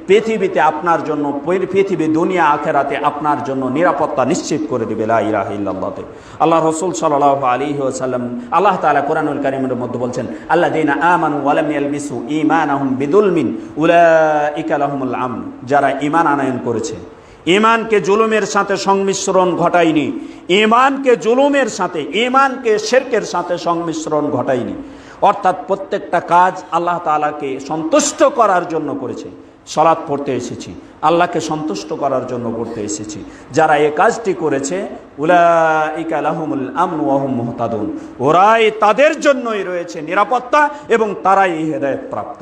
পৃথিবীতে আপনার জন্য, পৃথিবী দুনিয়া আখেরাতে আপনার জন্য নিরাপত্তা নিশ্চিত করে দিবে লা ইলাহা ইল্লাল্লাহতে। আল্লাহ রাসূল সাল্লাল্লাহু আলাইহি ওয়াসাল্লাম, আল্লাহ তাআলা কোরআনুল কারীমের মধ্যে বলছেন, আল্লাযীনা আমানু ওয়া লাম ইয়ালবিসু ঈমানাহুম বিযুলমিন উলাইকা লাহুমুল আমন, যারা ঈমান আনয়ন করেছে, ঈমানকে জুলুমের সাথে সংমিশ্রণ ঘটায়নি, ঈমানকে জুলুমের সাথে, ঈমানকে শিরকের সাথে সংমিশ্রণ ঘটায়নি, অর্থাৎ প্রত্যেকটা কাজ আল্লাহ তাআলাকে সন্তুষ্ট করার জন্য করেছে। সালাত পড়তে এসেছি, আল্লাহকে সন্তুষ্ট করার জন্য পড়তে এসেছি, যারা এই কাজটি করেছে উলাইকা লাহুমুল আমন ওয়া হুম মুহতাদুন, ওরাই, তাদের জন্যই রয়েছে নিরাপত্তা এবং তারাই হেদায়েত প্রাপ্ত।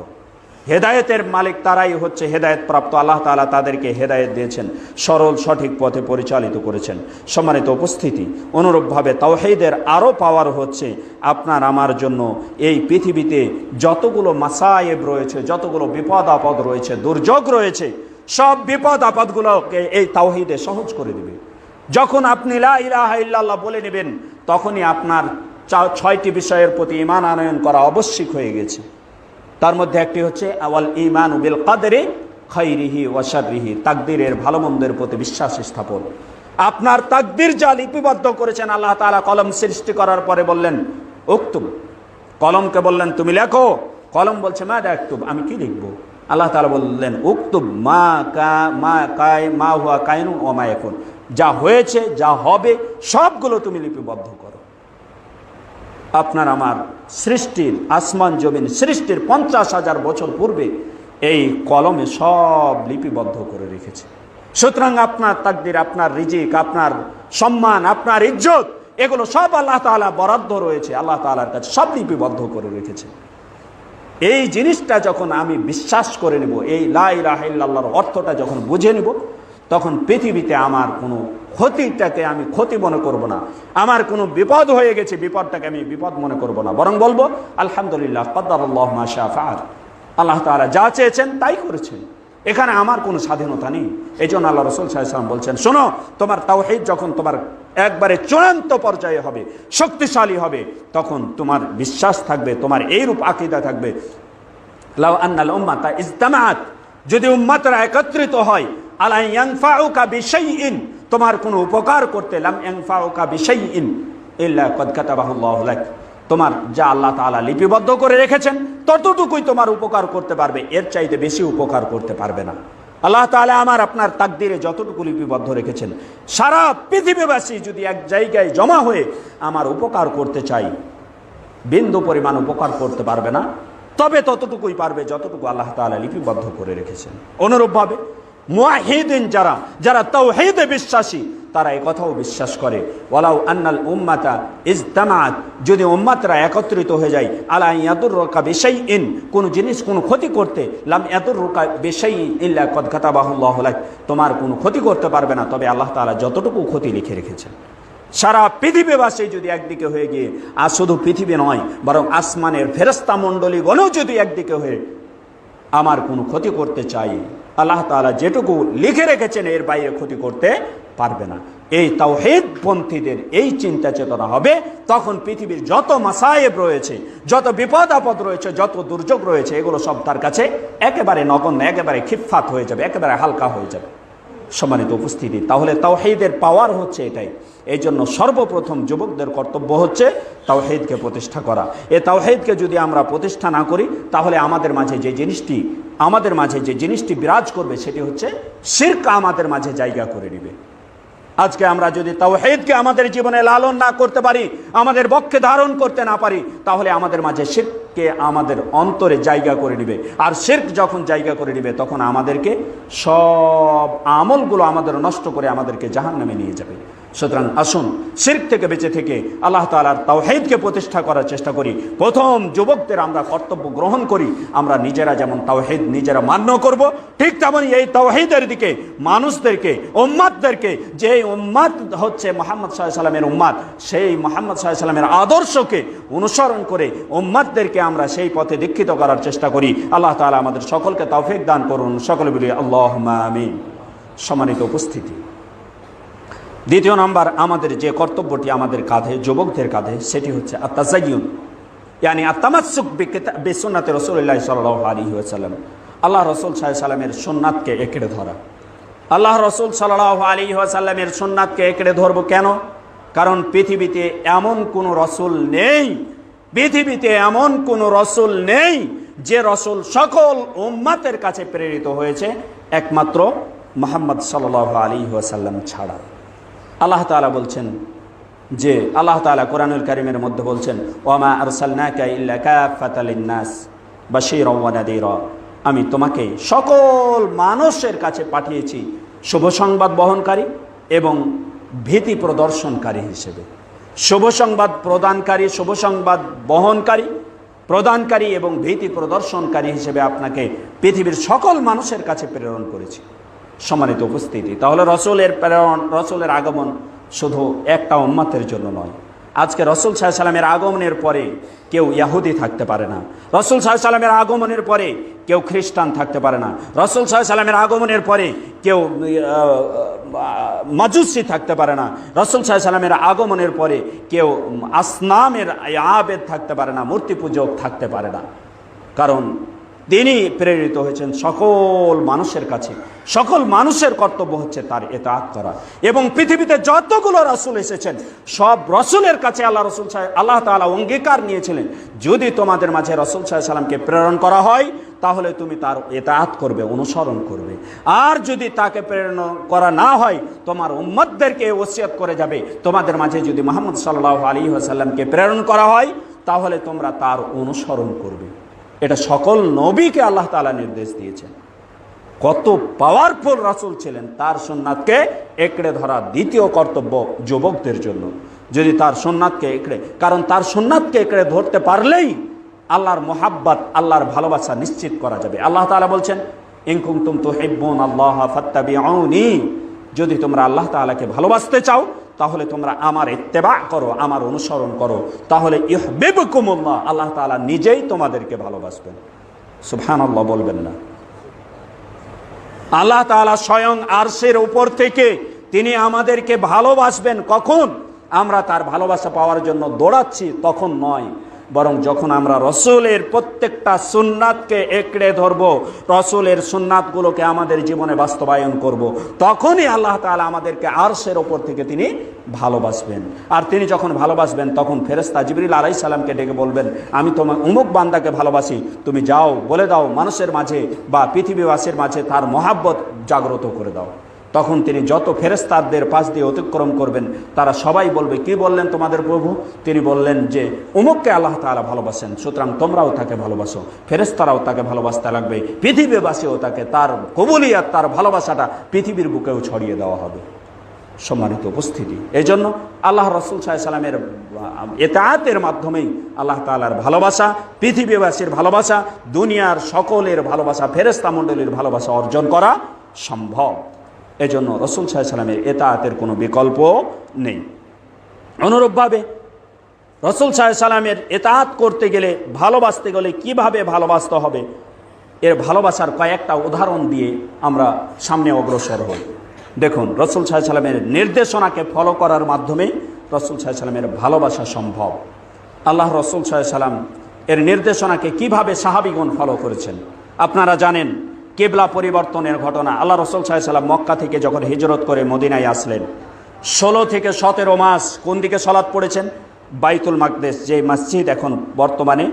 হেদায়েতের মালিক তারাই হচ্ছে হেদায়েত প্রাপ্ত, আল্লাহ তাআলা তাদেরকে হেদায়েত দিয়েছেন, সরল সঠিক পথে পরিচালিত করেছেন। সম্মানিত উপস্থিতি, অনুরূপভাবে তাওহীদের আরও পাওয়ার হচ্ছে আপনার আমার জন্য এই পৃথিবীতে যতগুলো মাসায়েব রয়েছে, যতগুলো বিপদ আপদ রয়েছে, দুর্যোগ রয়েছে, সব বিপদ আপদগুলোকে এই তাওহীদে সহজ করে দিবে। যখন আপনি লা ইলাহা ইল্লাল্লাহ বলে নেবেন, তখনই আপনার 6টি বিষয়ের প্রতি ঈমান আনয়ন করা আবশ্যক হয়ে গেছে। তার মধ্যে একটি হচ্ছে আওয়াল ঈমানু বিল কদরি খাইরিহি ওয়া শাররিহি, তাকদীরের ভালো মন্দের প্রতি বিশ্বাস স্থাপন। আপনার তাকদীর যা লিপিবদ্ধ করেছেন আল্লাহ তাআলা, কলম সৃষ্টি করার পরে বললেন উকতুব, কলমকে বললেন তুমি লেখো, কলম বলছে মা আকতুব, আমি কি লিখবো? আল্লাহ তাআলা বললেন উকতুব মা হুয়া কায়িনুন ওয়া মা ইয়াকুন, যা হয়েছে, যা হবে, সবগুলো তুমি লিপিবদ্ধ করো। আপনার আমার সৃষ্টির, আসমান জমিন সৃষ্টির 50,000 বছর পূর্বে এই কলমে সব লিপিবদ্ধ করে রেখেছে। সুতরাং আপনার তাকদীর, আপনার রিজিক, আপনার সম্মান, আপনার ইজ্জত, এগুলো সব আল্লাহ তাআলা বরাদ্দ রয়েছে, আল্লাহ তাআলার কাছে সব লিপিবদ্ধ করে রেখেছে। এই জিনিসটা যখন আমি বিশ্বাস করে নেব, এই লা ইলাহা ইল্লাল্লাহর অর্থটা যখন বুঝে নেব, তখন পৃথিবীতে আমার কোনো ক্ষতিটাকে আমি ক্ষতি মনে করব না, আমার কোনো বিপদ হয়ে গেছে, বিপদটাকে আমি বিপদ মনে করব না, বরং বলবো আলহামদুলিল্লাহ কাদ্দারাল্লাহু মা শা ফাআল, আল্লাহ তাআলা যা চেয়েছেন তাই করেছেন, এখানে আমার কোনো স্বাধীনতা নেই। এই জন্য আল্লাহ রাসূল সাল্লাল্লাহু আলাইহি ওয়াসাল্লাম বলছেন, শোনো, তোমার তাওহীদ যখন তোমার একবারে চূড়ান্ত পর্যায়ে হবে, শক্তিশালী হবে, তখন তোমার বিশ্বাস থাকবে, তোমার এইরূপ আকীদা থাকবে, লাউ আন্নাল উম্মাতা ইজতামাআত যদি উম্মতরা একত্রিত হয়, আলা ইয়ানফাউকা বিশাইইন, তোমার কোনো উপকার করতে, লাম ইয়ানফাউকা বিশাইইন ইল্লা ক্বাদ কাতাবাহুল্লাহু লাক, তোমার যা আল্লাহ তাআলা লিপিবদ্ধ করে রেখেছেন ততটুকুই তোমার উপকার করতে পারবে, এর চাইতে বেশি উপকার করতে পারবে না। আল্লাহ তাআলা আমার আপনার তাকদিরে যতটুকু লিপিবদ্ধ রেখেছেন, সারা পৃথিবীবাসী যদি এক জায়গায় জমা হয়ে আমার উপকার করতে চাই, বিন্দু পরিমাণ উপকার করতে পারবে না, তবে ততটুকুই পারবে যতটুকু আল্লাহ তাআলা লিপিবদ্ধ করে রেখেছেন। অনুরূপভাবে মুয়াহিদিন যারা তাওহীদে বিশ্বাসী, তারা এই কথাও বিশ্বাস করে, ওয়ালাউ আন্নাল উম্মাতা ইজতামাআত, যদি উম্মতরা একত্রিত হয়ে যায়, আলা ইয়াদুররুকা বিশাইইন, কোন জিনিস কোনো ক্ষতি করতে, লাম ইয়াদুররুকা বিশাইইন ইল্লা ক্বাদ কাতাবাহুল্লাহু লাক, তোমার কোনো ক্ষতি করতে পারবে না, তবে আল্লাহ তাআলা যতটুকু ক্ষতি লিখে রেখেছেন। সারা পৃথিবীবাসী যদি একদিকে হয়ে গিয়ে, আর শুধু পৃথিবী নয় বরং আসমানের ফেরেশতা মণ্ডলীগণও যদি একদিকে হয়ে আমার কোনো ক্ষতি করতে চাই, আল্লাহ তাআলা যেটুকু লিখে রেখেছেন এর বাইরে ক্ষতি করতে পারবে না। এই তাওহীদপন্থীদের এই চিন্তা চেতনা হবে, তখন পৃথিবীর যত মাসায়েব রয়েছে, যত বিপদ আপদ রয়েছে, যত দুর্যোগ রয়েছে, এগুলো সব তার কাছে একেবারে নগণ্য, একেবারে খিফফাত হয়ে যাবে, একেবারে হালকা হয়ে যাবে। সম্মানিত উপস্থিতি, তাহলে তাওহীদের পাওয়ার হচ্ছে এটাই। এই জন্য সর্বপ্রথম যুবকদের কর্তব্য হচ্ছে তাওহীদকে প্রতিষ্ঠা করা। এই তাওহীদকে যদি আমরা প্রতিষ্ঠা না করি, তাহলে আমাদের মাঝে যে জিনিসটি বিরাজ করবে সেটি হচ্ছে শিরক আমাদের মাঝে জায়গা করে নেবে। আজকে আমরা যদি তাওহীদকে আমাদের জীবনে লালন না করতে পারি, আমাদের বক্ষে ধারণ করতে না পারি, তাহলে আমাদের মাঝে শিরককে আমাদের অন্তরে জায়গা করে নেবে। আর শিরক যখন জায়গা করে নেবে, তখন আমাদেরকে সব আমলগুলো আমাদের নষ্ট করে আমাদেরকে জাহান্নামে নিয়ে যাবে। সুতরাং আসুন শিরক থেকে বেঁচে থেকে আল্লাহ তাআলার তাওহীদকে প্রতিষ্ঠা করার চেষ্টা করি। প্রথম যুবকদের আমরা কর্তব্য গ্রহণ করি, আমরা নিজেরা যেমন তাওহীদ নিজেরা মান্য করব, ঠিক তেমনই এই তাওহীদের দিকে মানুষদেরকে, উম্মতদেরকে, যে উম্মত হচ্ছে মুহাম্মদ সাল্লাল্লাহু আলাইহি ওয়াসাল্লামের উম্মত, সেই মুহাম্মদ সাল্লাল্লাহু আলাইহি ওয়াসাল্লামের আদর্শকে অনুসরণ করে উম্মতদেরকে আমরা সেই পথে দীক্ষিত করার চেষ্টা করি। আল্লাহ তাআলা আমাদের সকলকে তৌফিক দান করুন। সকলে বলি আল্লাহুম্মা আমিন। সম্মানিত উপস্থিতি, দ্বিতীয় নাম্বার আমাদের যে কর্তব্যটি আমাদের কাঁধে, যুবকদের কাঁধে, সেটি হচ্ছে আত-তাযায়্যুন, ইয়ানি আত-তামাসসুক বিসুন্নতি রাসূলিল্লাহ সাল্লাল্লাহু আলাইহি ওয়াসাল্লাম, আল্লাহ রাসূল সাল্লাল্লাহু আলাইহি ওয়াসাল্লামের সুন্নাতকে একড়ে ধরা। আল্লাহ রাসূল সাল্লাল্লাহু আলাইহি ওয়াসাল্লামের সুন্নাতকে একড়ে ধরব কেন? কারণ পৃথিবীতে এমন কোনো রাসূল নেই, যে রাসূল সকল উম্মতের কাছে প্রেরিত হয়েছে একমাত্র মুহাম্মদ সাল্লাল্লাহু আলাইহি ওয়াসাল্লাম ছাড়া। আল্লাহ তাআলা বলছেন যে, আল্লাহ তাআলা কোরআনুল কারীমের মধ্যে বলছেন, ওয়ামা আরসালনাকা ইল্লা কাফাতাল লিন্নাস বাশীরাও ওয়া নাযীরা, আমি তোমাকে সকল মানুষের কাছে পাঠিয়েছি শুভ সংবাদ বহনকারী এবং ভীতি প্রদর্শনকারী হিসেবে। শুভ সংবাদ প্রদানকারী, শুভ সংবাদ বহনকারী, প্রদানকারী এবং ভীতি প্রদর্শনকারী হিসেবে আপনাকে পৃথিবীর সকল মানুষের কাছে প্রেরণ করেছি। সম্মানিত উপস্থিতি, তাহলে রসুলের আগমন শুধু একটা উম্মতের জন্য নয়। আজকে রাসূল সাল্লাল্লাহু আলাইহি ওয়াসাল্লামের আগমনের পরে কেউ ইহুদি থাকতে পারে না, রাসূল সাল্লাল্লাহু আলাইহি ওয়াসাল্লামের আগমনের পরে কেউ খ্রিস্টান থাকতে পারে না, রাসূল সাল্লাল্লাহু আলাইহি ওয়াসাল্লামের আগমনের পরে কেউ মাজুসি থাকতে পারে না, রাসূল সাল্লাল্লাহু আলাইহি ওয়াসাল্লামের আগমনের পরে কেউ আসনামের আবেদ থাকতে পারে না, মূর্তি পূজক থাকতে পারে না। কারণ তিনি প্রেরিত হয়েছেন সকল মানুষের কাছে। সকল মানুষের কর্তব্য হচ্ছে তার ইতাআত করা। এবং পৃথিবীতে যতগুলো রাসূল এসেছেন, সব রাসূলের কাছে আল্লাহ তাআলা অঙ্গীকার নিয়েছিলেন, যদি তোমাদের মাঝে রাসূল সাল্লাল্লাহু আলাইহি ওয়াসাল্লামকে প্রেরণ করা হয়, তাহলে তুমি তার ইতাআত করবে, অনুসরণ করবে। আর যদি তাকে প্রেরণ করা না হয়, তোমার উম্মতদেরকে ওসিয়ত করে যাবে, তোমাদের মাঝে যদি মুহাম্মদ সাল্লাল্লাহু আলাইহি ওয়াসাল্লামকে প্রেরণ করা হয়, তাহলে তোমরা তার অনুসরণ করবে। এটা সকল নবীকে আল্লাহ তাআলা নির্দেশ দিয়েছেন। কত পাওয়ারফুল রাসূল ছিলেন, তার সুন্নাতকে একড়ে ধরা দ্বিতীয় কর্তব্য যুবকদের জন্য। যদি তার সুন্নাতকে কারণ তার সুন্নাতকে একড়ে ধরতে পারলেই আল্লাহর মুহাব্বত, আল্লাহর ভালোবাসা নিশ্চিত করা যাবে। আল্লাহ তাআলা বলছেন, ইন কুনতুম তুহিব্বুনাল্লাহা ফাত্তাবিউনি, যদি তোমরা আল্লাহ তাআলাকে ভালোবাসতে চাও, তাহলে তোমরা আমার ইত্তেবা করো, আমার অনুসরণ করো, তাহলে ইউহিব্বুকুমুল্লাহ, আল্লাহ তাআলা নিজেই তোমাদেরকে ভালোবাসবেন। সুবহানাল্লাহ বলবেন না? আল্লাহ তাআলা স্বয়ং আরশের উপর থেকে তিনি আমাদেরকে ভালোবাসবেন। কখন? আমরা তার ভালোবাসা পাওয়ার জন্য দৌড়াচ্ছি তখন নয়, বরং যখন আমরা রসুলের প্রত্যেকটা সুন্নাতকে একড়ে ধরব, রসুলের সুন্নাতগুলোকে আমাদের জীবনে বাস্তবায়ন করব, তখনই আল্লাহ তাআলা আমাদেরকে আরশের ওপর থেকে তিনি ভালোবাসবেন। আর তিনি যখন ভালোবাসবেন তখন ফেরেশতা জিবরিল আলাইহিস সালামকে ডেকে বলবেন, আমি তোমার অমুক বান্দাকে ভালোবাসি, তুমি যাও বলে দাও মানুষের মাঝে বা পৃথিবীবাসীর মাঝে তার মহাব্বত জাগ্রত করে দাও। তখন তিনি যত ফেরেশতাদের পাশ দিয়ে অতিক্রম করবেন তারা সবাই বলবে, কি বললেন তোমাদের প্রভু? তিনি বললেন যে অমুককে আল্লাহ তাআলা ভালোবাসেন, সুতরাং তোমরাও তাকে ভালোবাসো। ফেরেশতারাও তাকে ভালোবাসতে লাগবে, পৃথিবীবাসীও তাকে, তার কবুলিয়াত, তার ভালোবাসাটা পৃথিবীর বুকেও ছড়িয়ে দেওয়া হবে। সম্মানিত উপস্থিতি, এই জন্য আল্লাহ রসুল সাল্লাল্লাহু আলাইহি সাল্লামের ইতাআতের মাধ্যমেই আল্লাহ তাআলার ভালোবাসা, পৃথিবীবাসীর ভালোবাসা, দুনিয়ার সকলের ভালোবাসা, ফেরেশতা মণ্ডলীর ভালোবাসা অর্জন করা সম্ভব। এজন্য রসুল সাল্লাল্লাহু আলাইহি সাল্লামের ইতাআতের কোনো বিকল্প নেই। অনুরূপভাবে রসুল সাল্লাল্লাহু আলাইহি সাল্লামের ইতাআত করতে গেলে, ভালোবাসতে গেলে কিভাবে ভালোবাসতে হবে, এর ভালোবাসার কয়েকটা উদাহরণ দিয়ে আমরা সামনে অগ্রসর হই। দেখুন, রসুল সাল্লাল্লাহু আলাইহি সাল্লামের নির্দেশনাকে ফলো করার মাধ্যমে রসুল সাল্লাল্লাহু আলাইহি সাল্লামের ভালোবাসা সম্ভব। আল্লাহ রসুল সাল্লাল্লাহু আলাইহি সাল্লাম এর নির্দেশনাকে কিভাবে সাহাবীগণ ফলো করেছেন আপনারা জানেন। কিবলা পরিবর্তনের ঘটনা, আল্লাহ রসুল সাল্লাল্লাহু আলাইহি সাল্লাম মক্কা থেকে যখন হিজরত করে মদিনায় আসলেন, 16 থেকে 17 মাস কোন দিকে সালাত পড়েছেন? বাইতুল মাকদেস, যে মসজিদ এখন বর্তমানে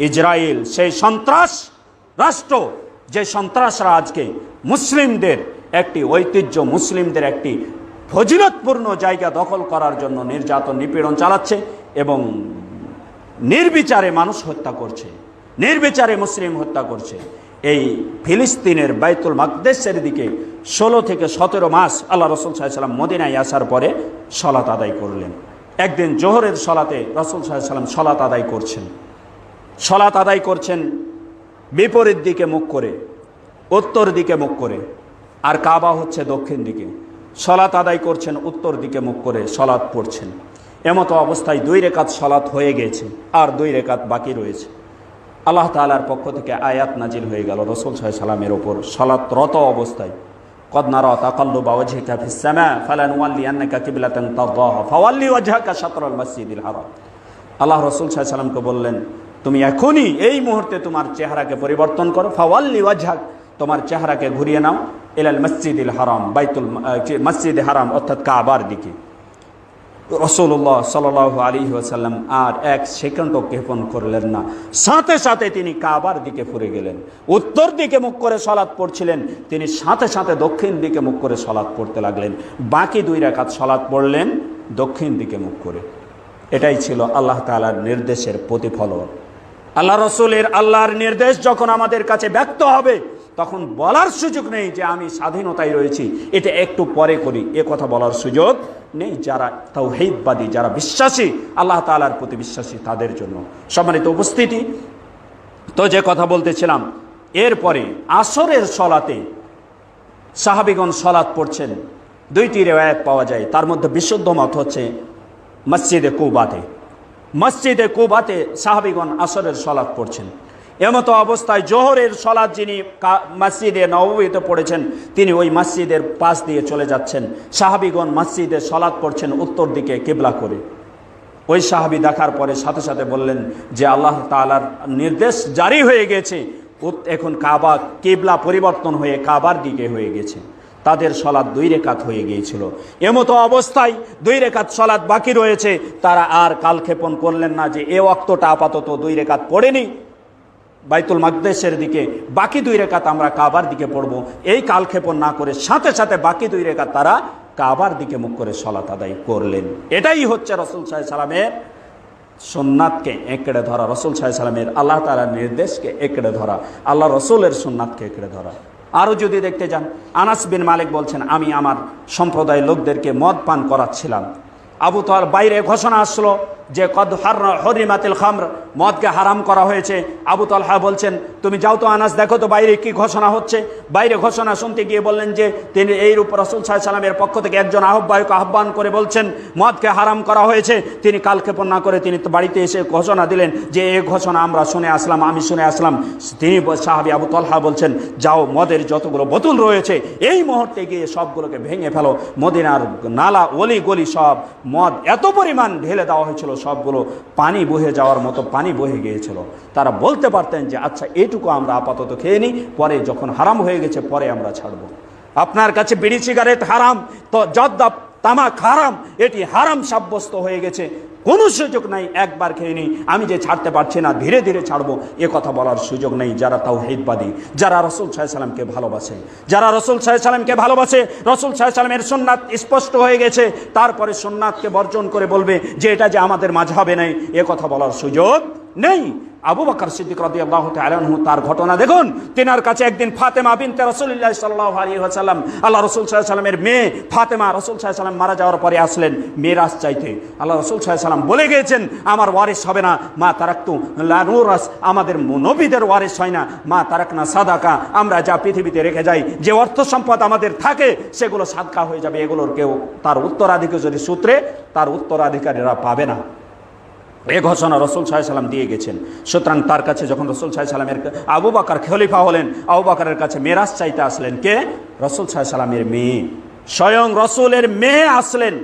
ইসরায়েল, সেই সন্ত্রাস রাষ্ট্র, যে সন্ত্রাসরা আজকে মুসলিমদের একটি ঐতিহ্য, মুসলিমদের একটি ফজিলতপূর্ণ জায়গা দখল করার জন্য নির্যাতন নিপীড়ন চালাচ্ছে এবং নির্বিচারে মানুষ হত্যা করছে, নির্বিচারে মুসলিম হত্যা করছে। এই ফিলিস্তিনের বাইতুল মাকদেসের দিকে 16 থেকে 17 মাস আল্লাহ রসুল সাল্লাল্লাহু আলাইহি সাল্লাম মদিনায় আসার পরে সালাত আদায় করলেন। একদিন জোহরের সালাতে রসুল সাল্লাল্লাহু আলাইহি সাল্লাম সালাত আদায় করছেন। সালাত আদায় করছেন বিপরীত দিকে মুখ করে, উত্তর দিকে মুখ করে, আর কাবা হচ্ছে দক্ষিণ দিকে। সালাত আদায় করছেন উত্তর দিকে মুখ করে, সালাত পড়ছেন। এমতো অবস্থায় 2 রেকাত সালাত হয়ে গেছে, আর 2 রেকাত বাকি রয়েছে। আল্লাহ তাআলার পক্ষ থেকে আয়াত নাজিল হয়ে গেল রসুল সাল্লাল্লাহু আলাইহি সাল্লামের ওপর সালাতরত অবস্থায়, কদ নারা তাকাল্লুবা ওয়াজহিকা ফিস সামা ফালানুওয়াল্লিয়ান্নাকা কিবলাতান তারদাহা ফাওয়াল্লি ওয়াজহাকা শাতরাল মাসজিদিল হারাম। আল্লাহ রসুল সাল্লাল্লাহু আলাইহি সাল্লামকে বললেন, তুমি এখনই এই মুহূর্তে তোমার চেহারাকে পরিবর্তন করো, ফাওয়াল্লি ওয়াজহাক, তোমার চেহারাকে ঘুরিয়ে নাও, ইলাল মসজিদিল হারাম, বাইতুল মসজিদে হারাম অর্থাৎ কাবার দিকে। রাসূলুল্লাহ সাল্লাল্লাহু আলাইহি ওয়াসাল্লাম আর 1 সেকেন্ডও ক্ষেপণ করলেন না, সাথে সাথে তিনি কাবার দিকে ফিরে গেলেন। উত্তর দিকে মুখ করে সালাত পড়ছিলেন, তিনি সাথে সাথে দক্ষিণ দিকে মুখ করে সালাত পড়তে লাগলেন। বাকি 2 রাকাত সালাত পড়লেন দক্ষিণ দিকে মুখ করে। এটাই ছিল আল্লাহ তাআলার নির্দেশের প্রতিফলন। আল্লাহ রসুলের আল্লাহর নির্দেশ যখন আমাদের কাছে ব্যক্ত হবে, তখন বলার সুযোগ নেই যে আমি স্বাধীনতায় রয়েছি, এটা একটু পরে করি, এ কথা বলার সুযোগ নেই। যারা তাওহীদবাদী, যারা বিশ্বাসী, আল্লাহ তাআলার প্রতি বিশ্বাসী, তাদের জন্য। সম্মানিত উপস্থিতি, তো যে কথা বলতেছিলাম, এরপরে আসরের সলাতে সাহাবীগণ সলাত পড়ছেন। 2টি রিওয়ায়াত পাওয়া যায়, তার মধ্যে বিশুদ্ধ মত হচ্ছে মসজিদে কুবাতে। মসজিদে কুবাতে সাহাবীগণ আসরের সলাত পড়ছেন। এমতো অবস্থায় জোহরের সলাত যিনি মসজিদে নববীতে পড়েছেন, তিনি ওই মসজিদের পাশ দিয়ে চলে যাচ্ছেন। সাহাবীগণ মসজিদে সলাত পড়ছেন উত্তর দিকে কিবলা করে। ওই সাহাবী দেখার পরে সাথে সাথে বললেন যে আল্লাহ তাআলার নির্দেশ জারি হয়ে গেছে, এখন কাবা কিবলা পরিবর্তন হয়ে কাবার দিকে হয়ে গেছে। তাদের সলাত 2 রেকাত হয়ে গিয়েছিল। এমতো অবস্থায় 2 রেকাত সলাত বাকি রয়েছে, তারা আর কালক্ষেপণ করলেন না যে এ ওয়াক্তটা আপাতত 2 রেকাত পড়েনি বাইতুল মাকদেসের দিকে, বাকি 2 রেকাত আমরা কাবার দিকে পড়ব। এই কালক্ষেপণ না করে সাথে সাথে বাকি 2 রেকাত তারা কাবার দিকে মুখ করে সালাত আদায় করলেন। এটাই হচ্ছে রাসূল সাল্লাল্লাহু আলাইহি সাল্লামের সুন্নাতকে একড়ে ধরা, রাসূল সাল্লাল্লাহু আলাইহি সাল্লামের আল্লাহ তাআলার নির্দেশকে একড়ে ধরা, আল্লাহ রসুলের সুন্নাতকে একড়ে ধরা। আরও যদি দেখতে যান, আনাস বিন মালিক বলছেন, আমি আমার সম্প্রদায়ের লোকদেরকে মদ পান করাচ্ছিলাম। আবু তাআলা বাইরে ঘোষণা আসলো যে কদ হরিমাতিল খামর, মদকে হারাম করা হয়েছে। আবু তালহা বলছেন, তুমি যাও তো আনাস, দেখো তো বাইরে কি ঘোষণা হচ্ছে। বাইরে ঘোষণা শুনতে গিয়ে বললেন যে তিনি এইরূপ রাসূল সাল্লাল্লাহু আলাইহি সাল্লামের পক্ষ থেকে একজন আহ্বায়ক আহ্বান করে বলছেন মদকে হারাম করা হয়েছে। তিনি কালক্ষেপণ না করে তিনি বাড়িতে এসে ঘোষণা দিলেন যে এই ঘোষণা আমরা শুনে আসলাম, আমি শুনে আসলাম। তিনি সাহাবী আবু তালহা বলছেন, যাও মদের যতগুলো বোতল রয়েছে এই মুহূর্তে গিয়ে সবগুলোকে ভেঙে ফেলো। মদিনার নালা অলি গলি সব মদ এত পরিমাণ ঢেলে দেওয়া হয়েছিল সবগুলো পানি বহে যাওয়ার মতো পানি বহে গিয়েছিল। তারা বলতে পারতেন যে আচ্ছা এটুকু আমরা আপাতত খেয়ে নিই, পরে যখন হারাম হয়ে গেছে পরে আমরা ছাড়ব। আপনার কাছে বিড়ি সিগারেট হারাম, তো জর্দা তামাক হারাম, এটি হারাম সাব্যস্ত হয়ে গেছে, কোনো সুযোগ নাই একবার খেয়ে নিই, আমি যে ছাড়তে পারছি না ধীরে ধীরে ছাড়বো, এ কথা বলার সুযোগ নেই। যারা তাওহীদবাদী, যারা রাসূল সাল্লাল্লাহু আলাইহি সাল্লামকে ভালোবাসে, যারা রাসূল সাল্লাল্লাহু আলাইহি সাল্লামকে ভালোবাসে, রাসূল সাল্লাল্লাহু আলাইহি সাল্লামের সুন্নাত স্পষ্ট হয়ে গেছে, তারপরে সুন্নাতকে বর্জন করে বলবে যে এটা যে আমাদের মাযহাবে নেই, এ কথা বলার সুযোগ নেই। আবু বকর সিদ্দিক রাদিয়াল্লাহু তাআলা আনহু, তার ঘটনা দেখুন। তিনার কাছে একদিন ফাতেমা বিনতে রাসূলুল্লাহ সাল্লাল্লাহু আলাইহি ওয়াসাল্লাম, আল্লাহ রাসূল সাল্লাল্লাহু আলাইহি সাল্লামের মেয়ে ফাতেমা, রাসূল সাল্লাল্লাহু আলাইহি সাল্লাম মারা যাওয়ার পরে আসলেন মিরাস চাইতে। আল্লাহ রাসূল সাল্লাল্লাহু আলাইহি সাল্লাম বলে গিয়েছেন আমার ওয়ারিস হবে না, মা তারাকতু লা নুরাস, আমাদের নবীদের ওয়ারিস হয় না, মা তারাকনা সাদাকা, আমরা যা পৃথিবীতে রেখে যাই, যে অর্থ সম্পদ আমাদের থাকে সেগুলো সাদকা হয়ে যাবে, এগুলোর কেউ তার উত্তরাধিকারী সূত্রে তার উত্তরাধিকারীরা পাবে না। এ ঘোষণা রাসূল সাল্লাল্লাহু আলাইহি সাল্লাম দিয়ে গেছেন। সুতরাং তার কাছে যখন রাসূল সাল্লাল্লাহু আলাইহি সাল্লামের আবু বকর খলিফা হলেন, আবু বকরের কাছে মিরাস চাইতে আসলেন কে? রাসূল সাল্লাল্লাহু আলাইহি সাল্লামের মেয়ে, স্বয়ং রাসূলের মেয়ে আসলেন।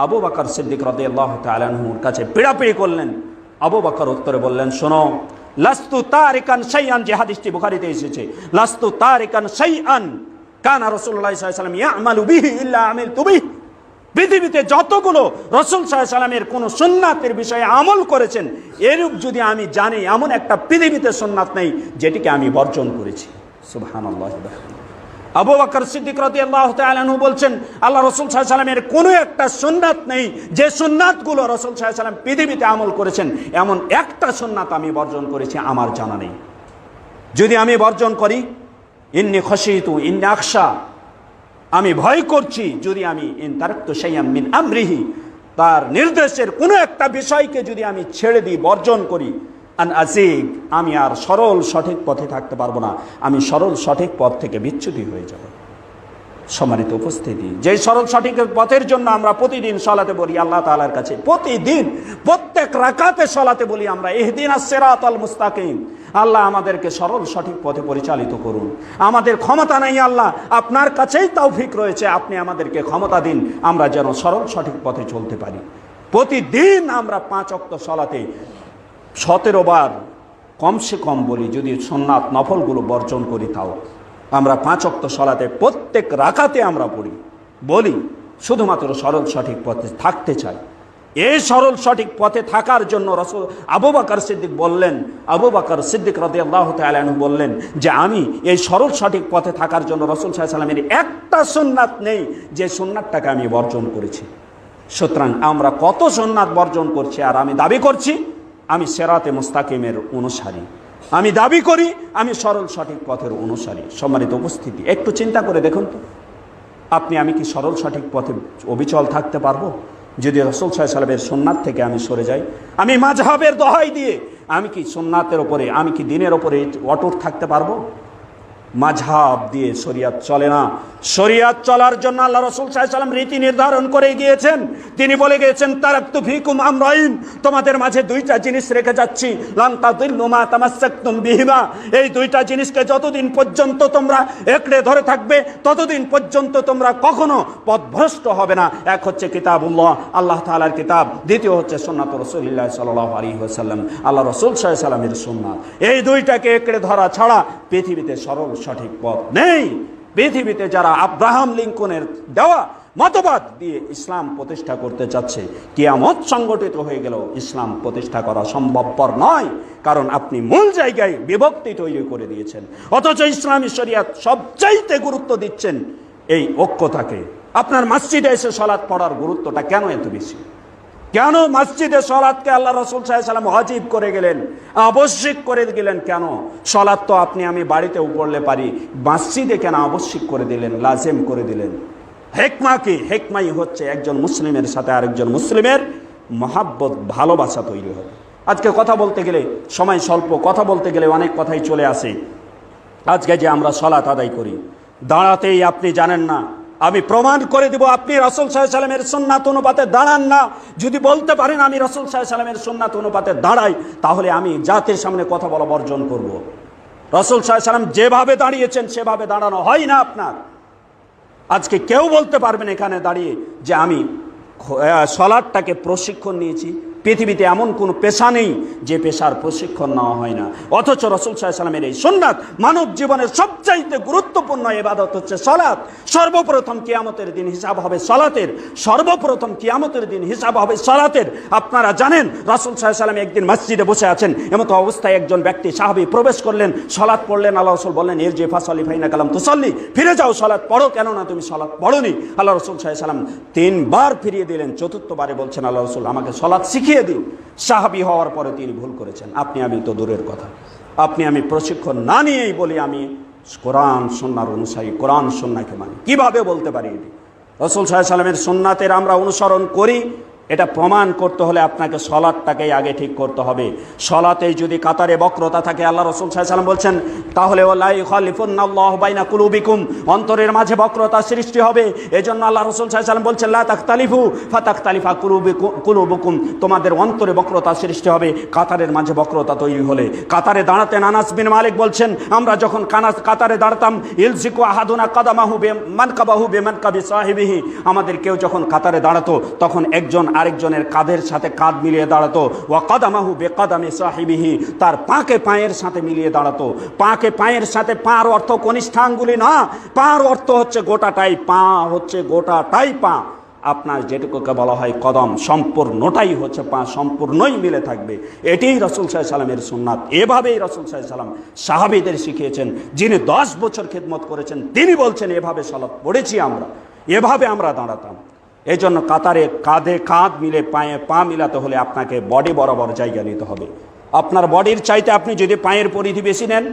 আবু বকর সিদ্দিক রাদিয়াল্লাহু তাআলা আনহুর কাছে পিড়াপিড়ি করলেন। আবু বকর উত্তরে বললেন, শোনো, লাস্তু তারিকান শাইআন, যে হাদিসটি বুখারীতে এসেছে, লাস্তু তারিকান শাইআন কানা রাসূলুল্লাহ সাল্লাল্লাহু আলাইহি ওয়াসাল্লাম ইয়ামালু বিহি ইল্লা আমিলতু বিহি। পৃথিবীতে যতগুলো রাসূল সাল্লাল্লাহু আলাইহি সাল্লামের কোন সুন্নাতের বিষয়ে আমল করেছেন, এরূপ যদি আমি জানি এমন একটা পৃথিবীতে সুন্নাত নেই যেটিকে আমি বর্জন করেছি। সুবহানাল্লাহ। আবু বকর সিদ্দিক রাদিয়াল্লাহু তাআলা আনহু বলছেন আল্লাহ রাসূল সাল্লাল্লাহু আলাইহি সাল্লামের কোনো একটা সুন্নাত নেই যে সুন্নাতগুলো রাসূল সাল্লাল্লাহু আলাইহি সাল্লাম পৃথিবীতে আমল করেছেন, এমন একটা সুন্নাত আমি বর্জন করেছি আমার জানা নেই। যদি আমি বর্জন করি, ইন্নী খাশিতু ইন্নী আখশা, আমি ভয় করছি যদি আমি ইন তারাকতু শাইআম মিন আমরিহি, তার নির্দেশের কোনো একটা বিষয়কে যদি আমি ছেড়ে দিই, বর্জন করি, আন আজিগ, আমি আর সরল সঠিক পথে থাকতে পারবো না, আমি সরল সঠিক পথ থেকে বিচ্যুতি হয়ে যাব। সম্মানিত উপস্থিতি, যে সরল সঠিক পথের জন্য আমরা প্রতিদিন সলাতে বলি আল্লাহ তাআলার কাছে, প্রতিদিন প্রত্যেক রাকাতে সলাতে বলি আমরা ইহদিনাস সিরাতাল মুস্তাকিম, আল্লাহ আমাদেরকে সরল সঠিক পথে পরিচালিত করুন। আমাদের ক্ষমতা নাই আল্লাহ, আপনার কাছেই তৌফিক রয়েছে, আপনি আমাদেরকে ক্ষমতা দিন, আমরা যেন সরল সঠিক পথে চলতে পারি। প্রতিদিন আমরা 5 ওয়াক্ত সলাতে 17 বার কমসে কম বলি, যদি সুন্নাত নফলগুলো বর্জন করি তাও আমরা 5 ওয়াক্ত সলাতে প্রত্যেক রাকাতে আমরা পড়ি, বলি শুধুমাত্র সরল সঠিক পথে থাকতে চাই। এই সরল সঠিক পথে থাকার জন্য রাসূল আবু বকর সিদ্দিক বললেন, আবু বকর সিদ্দিক রাদিয়াল্লাহু তাআলা আনহু বললেন যে আমি এই সরল সঠিক পথে থাকার জন্য রাসূল সাল্লাল্লাহু আলাইহি সাল্লামের একটা সুন্নাত নেই যে সুন্নাতটাকে আমি বর্জন করেছি। সুতরাং আমরা কত সুন্নাত বর্জন করছি, আর আমি দাবি করছি আমি সিরাতে মুস্তাকিমের অনুসারী, আমি দাবি করি আমি সরল সঠিক পথের অনুসারী। সম্মানিত উপস্থিতি, একটু চিন্তা করে দেখুন তো, আপনি আমি কি সরল সঠিক পথে অবিচল থাকতে পারবো যদি রাসূল সাল্লাল্লাহু আলাইহি সাল্লামের সুন্নাত থেকে আমি সরে যাই? আমি মাযহাবের দোহাই দিয়ে আমি কি সুন্নাতের ওপরে, আমি কি দ্বীনের ওপরে অটুট থাকতে পারবো? মাযহাব দিয়ে শরিয়াত চলে না। শরিয়াত চলার জন্য আল্লাহ রাসূল সাল্লাল্লাহু আলাইহি সাল্লাম রীতি নির্ধারণ করে গিয়েছেন। তিনি বলে গিয়েছেন তারাকতু ফীকুম আমরাইন, তোমাদের মাঝে 2টা জিনিস রেখে যাচ্ছি, লান তাদিল্লু মা তামাসসাকতুম বিহিমা, এই 2টা জিনিসকে যতদিন পর্যন্ত তোমরা একড়ে ধরে থাকবে ততদিন পর্যন্ত তোমরা কখনো পথভ্রষ্ট হবে না। এক হচ্ছে কিতাবুল্লাহ, আল্লাহ তাআলার কিতাব, দ্বিতীয় হচ্ছে সুন্নাত রাসূলুল্লাহ সাল্লাল্লাহু আলাইহি ওয়াসাল্লাম, আল্লাহ রাসূল সাল্লাল্লাহু আলাইহি সাল্লামের সুন্নাত। এই 2টাকে একড়ে ধরা ছাড়া পৃথিবীতে সরল সঠিক পথ নেই। পৃথিবীতে যারা আব্রাহাম লিঙ্কনের দেওয়া মতবাদ দিয়ে ইসলাম প্রতিষ্ঠা করতে চাচ্ছে, কিয়ামত সংগঠিত হয়ে গেল ইসলাম প্রতিষ্ঠা করা সম্ভবপর নয়, কারণ আপনি মূল জায়গায় বিভক্তি তৈরি করে দিয়েছেন। অথচ ইসলামী শরিয়াত সবচাইতে গুরুত্ব দিচ্ছেন এই ঐক্যতাকে। আপনার মসজিদে এসে সালাত পড়ার গুরুত্বটা কেন এত বেশি? কেন মসজিদে সালাতকে আল্লাহ রাসূল সাল্লাল্লাহু আলাইহি ওয়াসাল্লাম ওয়াজিব করে গেলেন, আবশ্যিক করে দিলেন? কেন? সালাত তো আপনি আমি বাড়িতেও পড়লে পারি, মসজিদে কেন আবশ্যিক করে দিলেন, লাজিম করে দিলেন? হিকমা কি? হিকমাই হচ্ছে একজন মুসলিমের সাথে আরেকজন মুসলিমের মহাব্বত, ভালোবাসা তৈরি হবে। আজকে কথা বলতে গেলে সময় স্বল্প, কথা বলতে গেলে অনেক কথাই চলে আসে। আজকে যে আমরা সালাত আদায় করি, দাঁড়াতেই আপনি জানেন না, আমি প্রমাণ করে দিব আপনি রাসূল সাল্লাল্লাহু আলাইহি সাল্লামের সুন্নাত অনুপাতে দাঁড়ান না। যদি বলতে পারেন আমি রাসূল সাল্লাল্লাহু আলাইহি সাল্লামের সুন্নাত অনুপাতে দাঁড়াই, তাহলে আমি জাতির সামনে কথা বলা বর্জন করব। রাসূল সাল্লাল্লাহু আলাইহি সাল্লাম যেভাবে দাঁড়িয়েছেন সেভাবে দাঁড়ানো হয় না আপনার। আজকে কেউ বলতে পারবেন এখানে দাঁড়িয়ে যে আমি সালাতটাকে প্রশিক্ষণ নিয়েছি, পৃথিবীতে এমন কোনো পেশা নেই যে পেশার প্রশিক্ষণ নেওয়া হয় না, অথচ রাসূল সাল্লাল্লাহু আলাইহি ওয়াসাল্লামের এই সুন্নাত মানব জীবনের সবচাইতে গুরুত্বপূর্ণ ইবাদত হচ্ছে সালাত। সর্বপ্রথম কিয়ামতের দিন হিসাব হবে সালাতের, সর্বপ্রথম কিয়ামতের দিন হিসাব হবে সালাতের। আপনারা জানেন রাসূল সাল্লাল্লাহু আলাইহি ওয়াসাল্লাম একদিন মসজিদে বসে আছেন, এমতো অবস্থায় একজন ব্যক্তি সাহাবী প্রবেশ করলেন, সালাত পড়লেন। আল্লাহ রাসূল বললেন, ইরজি ফাসাল্লি ফাইন্নাকা লাম তুসাল্লি, ফিরে যাও, সালাত পড়ো, কেননা তুমি সালাত পড়োনি। আল্লাহ রাসূল সাল্লাল্লাহু আলাইহি ওয়াসাল্লাম 3 বার ফিরিয়ে দিলেন, চতুর্থবারে বলছেন, আল্লাহ রাসূল আমাকে সালাত শিখিয়ে দিন। সাহাবী হওয়ার পরে তিনি ভুল করেছেন। আপনি আমি তো দূরের কথা, আপনি আমি প্রশিক্ষণ না নিয়েই বলি আমি কোরআন সুন্নাহর অনুসারী, কোরআন সুন্নাহকে মানি। কিভাবে বলতে পারি এটি? রাসূল সাল্লাল্লাহু আলাইহি ওয়াসাল্লামের সুন্নাতের আমরা অনুসরণ করি, এটা প্রমাণ করতে হলে আপনাকে সলাতটাকেই আগে ঠিক করতে হবে। সলাতেই যদি কাতারে বক্রতা থাকে, আল্লাহ রাসূল সাল্লাল্লাহু আলাইহি ওয়াসাল্লাম বলছেন, তাহলে ওয়ালা ইখালিফুন্নাল্লাহু বাইনা কুলুবিকুম, অন্তরের মাঝে বক্রতা সৃষ্টি হবে। এজন্য আল্লাহ রাসূল সাল্লাল্লাহু আলাইহি ওয়াসাল্লাম বলছেন, লা তাখতালিফু ফাতাখতালিফা কুলুবুকুম, তোমাদের অন্তরে বক্রতা সৃষ্টি হবে কাতারের মাঝে বক্রতা তৈরি হলে। কাতারে দাঁড়াতেন আনাস বিন মালিক বলছেন, আমরা যখন কাতারে দাঁড়াতাম, ইলজিকু আহাদুনা কাদামাহু বিমানকাবাহু বিমানকাবি সাহিবিহি, আমাদের কেউ যখন কাতারে দাঁড়াতো তখন একজন আরেকজনের কাঁধের সাথে কাঁধ মিলিয়ে দাঁড়াতো। ওয়া কাদামাহু বিকাদামি সাহিবিহি, তার পাকে পায়ের সাথে মিলিয়ে দাঁড়াতো। পাকে পায়ের সাথে, পার অর্থ কনিষ্ঠাঙ্গুলি না, পার অর্থ হচ্ছে গোটাটাই পা, হচ্ছে গোটাটাই পা। আপনার যেটুকুকে বলা হয় কদম, সম্পূর্ণটাই হচ্ছে পা, সম্পূর্ণই মিলে থাকবে। এটাই রাসূল সাল্লাল্লাহু আলাইহি ওয়াসাল্লামের সুন্নাত। এভাবেই রাসূল সাল্লাল্লাহু আলাইহি ওয়াসাল্লাম সাহাবীদের শিখিয়েছেন। যিনি 10 বছর খেদমত করেছেন তিনি বলছেন, এভাবে সালাত পড়েছি আমরা, এভাবে আমরা দাঁড়াতাম। এই জন্য কাতারে কাঁধে কাঁধ মিলে পায়ে পা মিলাতে হলে আপনাকে বডি বরাবর জায়গা নিতে হবে। আপনার বডির চাইতে আপনি যদি পায়ের পরিধি বেশি নেন,